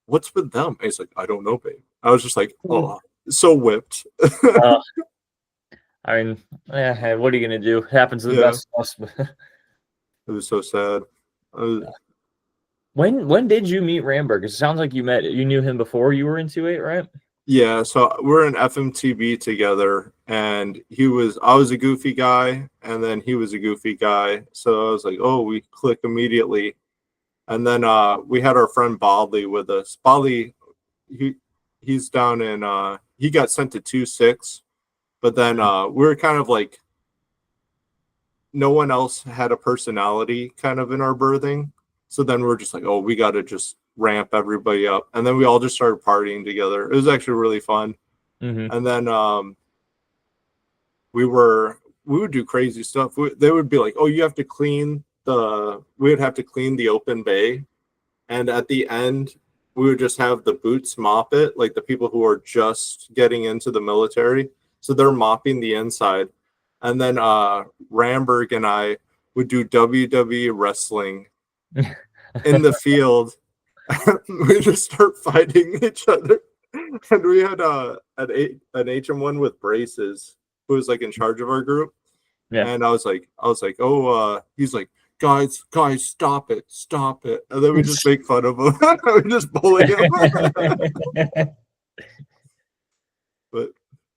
Speaker 2: what's with them? And he's like, I don't know, babe. I was just like, oh, so whipped.
Speaker 1: I mean, what are you gonna do? It happens to the best of us.
Speaker 2: It was so sad.
Speaker 1: When did you meet Ramberg? It sounds like you knew him before you were in 2-8, right?
Speaker 2: Yeah, so we're in FMTB together, and I was a goofy guy, and then he was a goofy guy. So I was like, oh, we click immediately. And then we had our friend Bodley with us. Bodley, he's down in he got sent to 2-6, but then we were kind of like, no one else had a personality kind of in our birthing. So then we're just like, oh, we got to just ramp everybody up. And then we all just started partying together. It was actually really fun.
Speaker 1: Mm-hmm.
Speaker 2: And then we would do crazy stuff. They would be like, oh, you have to clean we would have to clean the open bay. And at the end, we would just have the boots mop it, like the people who are just getting into the military. So they're mopping the inside. And then Ramberg and I would do WWE wrestling in the field. We just start fighting each other. And we had an HM1 with braces who was like in charge of our group.
Speaker 1: Yeah.
Speaker 2: And I was like, oh, he's like, guys, stop it. And then we just make fun of him. We just bully him. But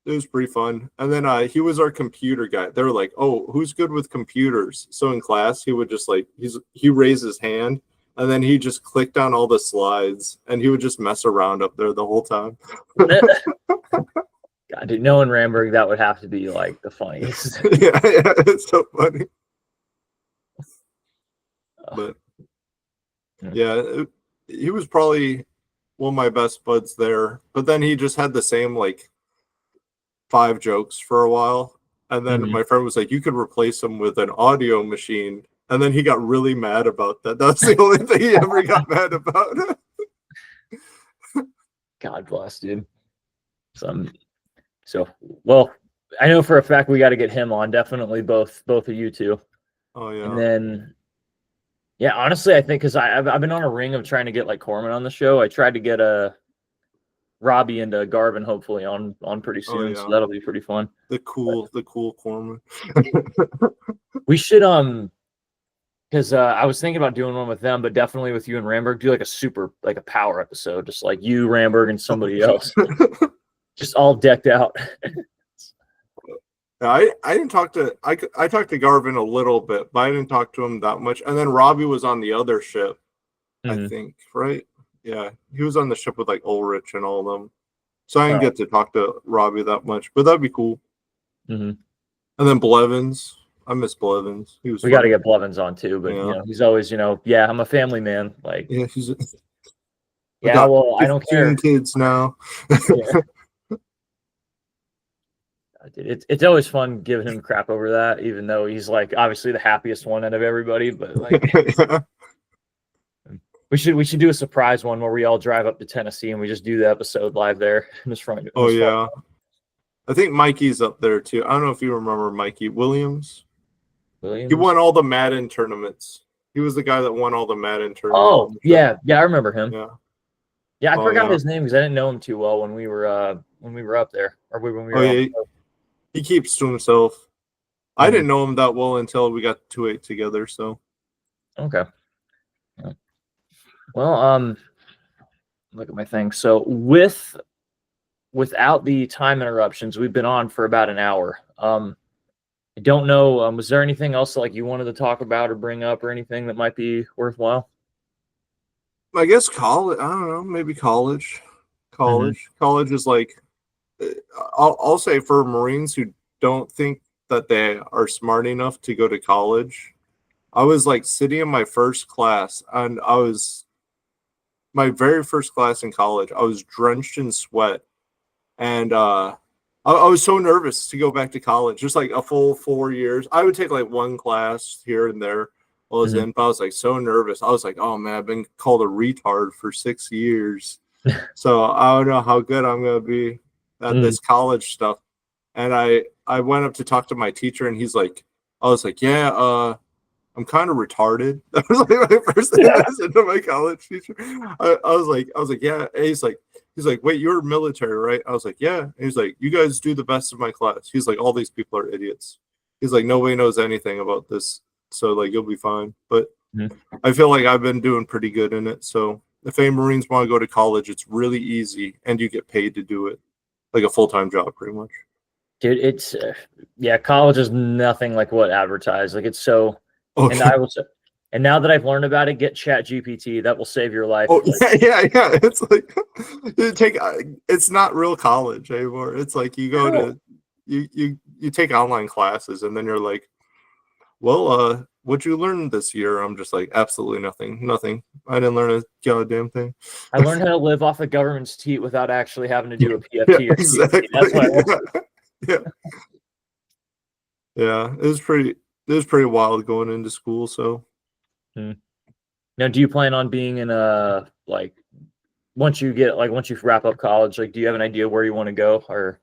Speaker 2: it was pretty fun. And then he was our computer guy. They were like, oh, who's good with computers? So in class, he would just like, he raised his hand, and then he just clicked on all the slides, and he would just mess around up there the whole time.
Speaker 1: God, dude, knowing Ramberg, that would have to be like the funniest.
Speaker 2: Yeah, it's so funny. But yeah, he was probably one of my best buds there. But then he just had the same like 5 jokes for a while. And then my friend was like, you could replace him with an audio machine. And then he got really mad about that. That's the only thing he ever got mad about.
Speaker 1: God bless, dude. So, well, I know for a fact we got to get him on. Definitely both of you two.
Speaker 2: Oh, yeah.
Speaker 1: And then, yeah, honestly, I think because I've been on a ring of trying to get like Corman on the show. I tried to get Robbie and Garvin hopefully on pretty soon. So that'll be pretty fun.
Speaker 2: The cool Corman.
Speaker 1: We should because I was thinking about doing one with them, but definitely with you and Ramberg, do like a power episode, just like you, Ramberg, and somebody else. Just all decked out.
Speaker 2: I didn't talk to I talked to Garvin a little bit, but I didn't talk to him that much. And then Robbie was on the other ship, I think, right? Yeah, he was on the ship with like Ulrich and all of them. So I didn't get to talk to Robbie that much, but that'd be cool. And then Blevins, I miss Blevins. We
Speaker 1: got to get Blevins on too, but you know, he's always, yeah, I'm a family man. Like,
Speaker 2: yeah,
Speaker 1: well, I don't care.
Speaker 2: Kids now.
Speaker 1: It's always fun giving him crap over that, even though he's like obviously the happiest one out of everybody. But like, we should do a surprise one where we all drive up to Tennessee and we just do the episode live there in his front.
Speaker 2: Oh yeah, I think Mikey's up there too. I don't know if you remember Mikey Williams. He won all the Madden tournaments. He was the guy that won all the Madden tournaments.
Speaker 1: Oh yeah, I remember him. Yeah, I forgot his name because I didn't know him too well when we were up there, or when we were.
Speaker 2: He keeps to himself. I didn't know him that well until we got 2-8 together. So,
Speaker 1: okay. Well, look at my thing. So without the time interruptions, we've been on for about an hour. I don't know. Was there anything else like you wanted to talk about or bring up or anything that might be worthwhile?
Speaker 2: I guess college. I don't know. Maybe college. College is like. I'll say for Marines who don't think that they are smart enough to go to college, I was like sitting in my first class, and my very first class in college. I was drenched in sweat, and I was so nervous to go back to college. Just like a full 4 years. I would take like one class here and there while I was in, but I was like so nervous. I was like, oh man, I've been called a retard for 6 years, so I don't know how good I'm gonna be at this college stuff. And I went up to talk to my teacher, and I was like, yeah, I'm kind of retarded. That was like my first thing I said to my college teacher. I was like, yeah. And he's like, wait, you're military, right? I was like, yeah. And he's like, you guys do the best of my class. He's like, all these people are idiots. He's like, nobody knows anything about this, so like you'll be fine. But I feel like I've been doing pretty good in it. So if any Marines want to go to college, it's really easy, and you get paid to do it. Like a full-time job, pretty much.
Speaker 1: Dude, it's college is nothing like what advertised. Like it's so.
Speaker 2: Okay.
Speaker 1: And now that I've learned about it, get ChatGPT. That will save your life.
Speaker 2: Oh yeah. It's like it's not real college anymore. It's like you go to you take online classes, and then you're like, well, what'd you learn this year? I'm just like, absolutely nothing. I didn't learn a goddamn thing.
Speaker 1: I learned how to live off the government's teat without actually having to do a
Speaker 2: Yeah,
Speaker 1: PFT or
Speaker 2: exactly.
Speaker 1: CFT. That's what I learned.
Speaker 2: Yeah. It was pretty wild going into school. So
Speaker 1: Now, do you plan on being in a like once you wrap up college? Like, do you have an idea where you want to go? Or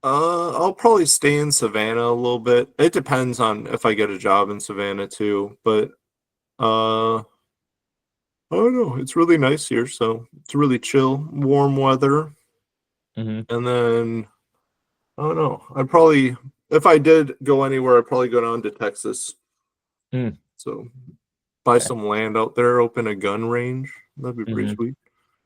Speaker 2: I'll probably stay in Savannah a little bit. It depends on if I get a job in Savannah too, but I don't know. It's really nice here, so it's really chill, warm weather. And then I don't know. I'd probably, if I did go anywhere, I'd probably go down to Texas. So buy some land out there, open a gun range. That'd be pretty sweet.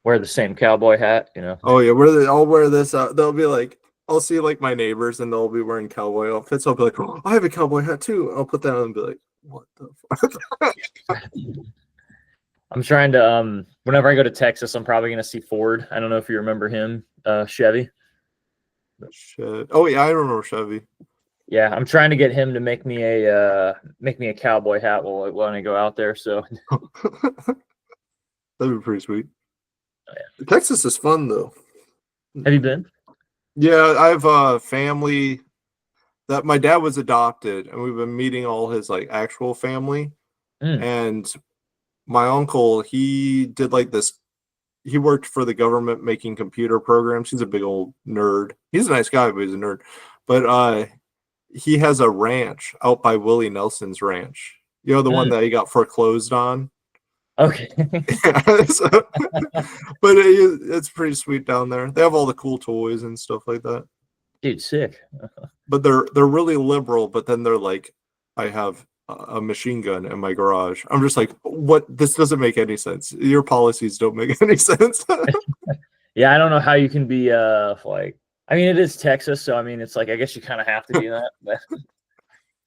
Speaker 1: Wear the same cowboy hat, you know.
Speaker 2: Oh yeah, I'll wear this out. They'll be like, I'll see like my neighbors and they'll be wearing cowboy outfits. I'll be like, oh, I have a cowboy hat too. I'll put that on and be like, what the fuck?
Speaker 1: I'm trying to whenever I go to Texas, I'm probably gonna see Ford. I don't know if you remember him, Chevy.
Speaker 2: Oh yeah, I remember Chevy.
Speaker 1: Yeah, I'm trying to get him to make me a cowboy hat when I go out there. So
Speaker 2: that'd be pretty sweet.
Speaker 1: Oh, yeah.
Speaker 2: Texas is fun though.
Speaker 1: Have you been?
Speaker 2: Yeah, I have a family that my dad was adopted, and we've been meeting all his like actual family. And my uncle, he did like this. He worked for the government making computer programs. He's a big old nerd. He's a nice guy, but he's a nerd. But he has a ranch out by Willie Nelson's ranch. You know, the one that he got foreclosed on.
Speaker 1: Okay.
Speaker 2: So, but it's pretty sweet down there. They have all the cool toys and stuff like that.
Speaker 1: Dude, sick.
Speaker 2: But they're really liberal. But then they're like, I have a machine gun in my garage. I'm just like, what? This doesn't make any sense. Your policies don't make any sense.
Speaker 1: Yeah, I don't know how you can be like. I mean, it is Texas, so I mean, it's like I guess you kind of have to do that. But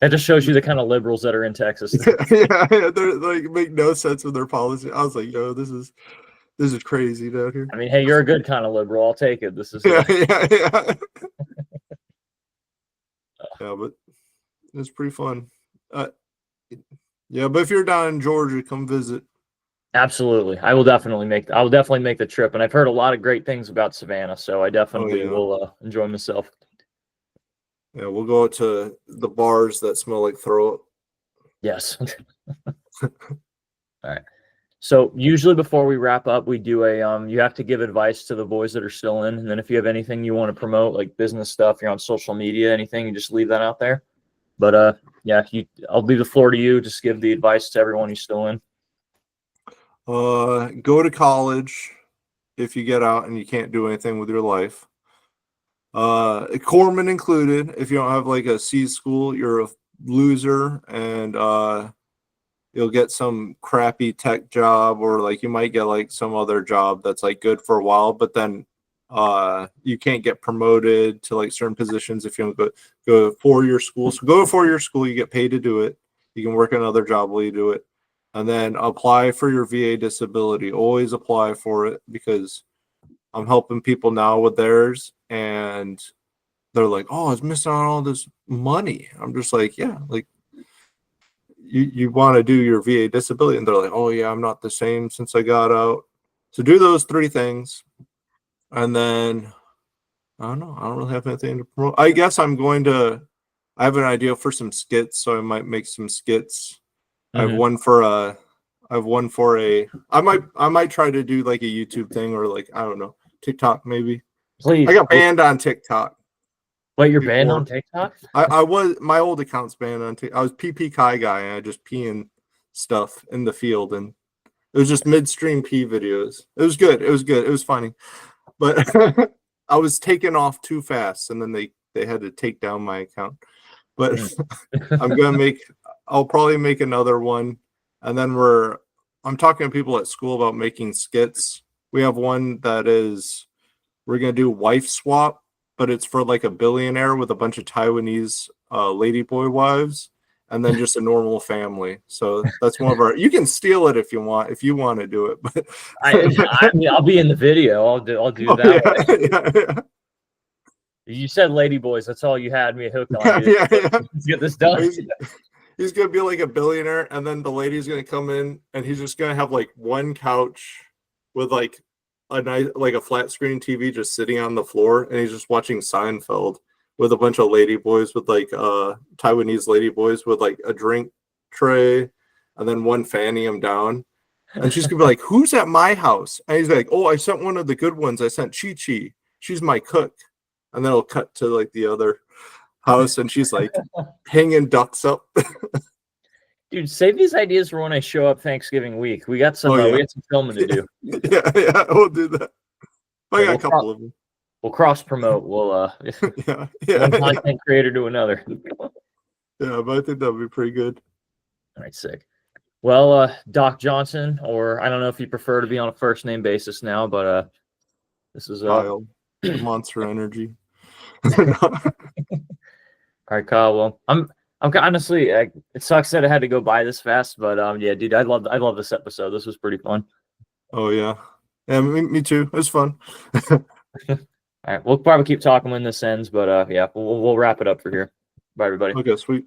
Speaker 1: that just shows you the kind of liberals that are in Texas.
Speaker 2: Yeah, they're like make no sense with their policy. I was like, yo, this is crazy down here.
Speaker 1: I mean, hey, you're a good kind of liberal. I'll take it. This is
Speaker 2: yeah. Yeah, but it's pretty fun. Yeah, but if you're down in Georgia, come visit.
Speaker 1: Absolutely. I will definitely make the trip. And I've heard a lot of great things about Savannah, so I definitely will enjoy myself.
Speaker 2: Yeah, we'll go out to the bars that smell like throw up.
Speaker 1: Yes. All right. So usually before we wrap up, we do a you have to give advice to the boys that are still in, and then if you have anything you want to promote, like business stuff, you're on social media, anything, you just leave that out there. But yeah, I'll leave the floor to you. Just give the advice to everyone who's still in.
Speaker 2: Go to college if you get out and you can't do anything with your life. Corpsman included. If you don't have like a C school, you're a loser, and you'll get some crappy tech job, or like you might get like some other job that's like good for a while, but then you can't get promoted to like certain positions if you don't go to 4-year school. So go to 4-year school, you get paid to do it. You can work another job while you do it. And then apply for your VA disability. Always apply for it, because I'm helping people now with theirs, and they're like, oh, I was missing out on all this money. I'm just like, yeah, like you want to do your VA disability, and they're like, oh yeah, I'm not the same since I got out. So do those 3 things. And then I don't know. I don't really have anything to promote. I guess I have an idea for some skits, so I might make some skits. I have one for I might try to do like a YouTube thing, or like, I don't know, TikTok maybe.
Speaker 1: Please.
Speaker 2: I got banned on TikTok.
Speaker 1: Wait, you're banned on TikTok?
Speaker 2: I was, my old account's banned on TikTok. I was PP Kai guy, and I just peeing stuff in the field, and it was just midstream pee videos. It was good. It was funny. But I was taken off too fast, and then they had to take down my account. But I'll probably make another one, and then I'm talking to people at school about making skits. We have one that we're gonna do wife swap, but it's for like a billionaire with a bunch of Taiwanese ladyboy wives, and then just a normal family. So that's one of our. You can steal it if you want to do it, but
Speaker 1: I mean, I'll be in the video. I'll do that. Yeah. You said ladyboys. That's all you had me hooked on. Let's get this done.
Speaker 2: he's gonna be like a billionaire, and then the lady's gonna come in, and he's just gonna have like one couch with like a nice, like a flat screen TV just sitting on the floor, and he's just watching Seinfeld with a bunch of lady boys with like Taiwanese lady boys with like a drink tray, and then one fanning him down. And she's gonna be like, "Who's at my house?" And he's like, "Oh, I sent one of the good ones. I sent Chi Chi. She's my cook." And then it'll cut to like the other house, and she's like hanging ducks up.
Speaker 1: Dude, save these ideas for when I show up Thanksgiving week. We got some we got some filming to do.
Speaker 2: Yeah, we'll do that. I got a couple of them.
Speaker 1: We'll cross promote. We'll one content creator to another.
Speaker 2: Yeah, but I think that'd be pretty good.
Speaker 1: All right, sick. Well, Doc Johnson, or I don't know if you prefer to be on a first name basis now, but this is
Speaker 2: Kyle, Monster Energy.
Speaker 1: All right, Kyle. Well, I'm honestly, it sucks that I had to go by this fast, but yeah, dude, I love this episode. This was pretty fun.
Speaker 2: Oh yeah, me too. It was fun.
Speaker 1: All right, we'll probably keep talking when this ends, but yeah, we'll wrap it up for here. Bye, everybody.
Speaker 2: Okay, sweet.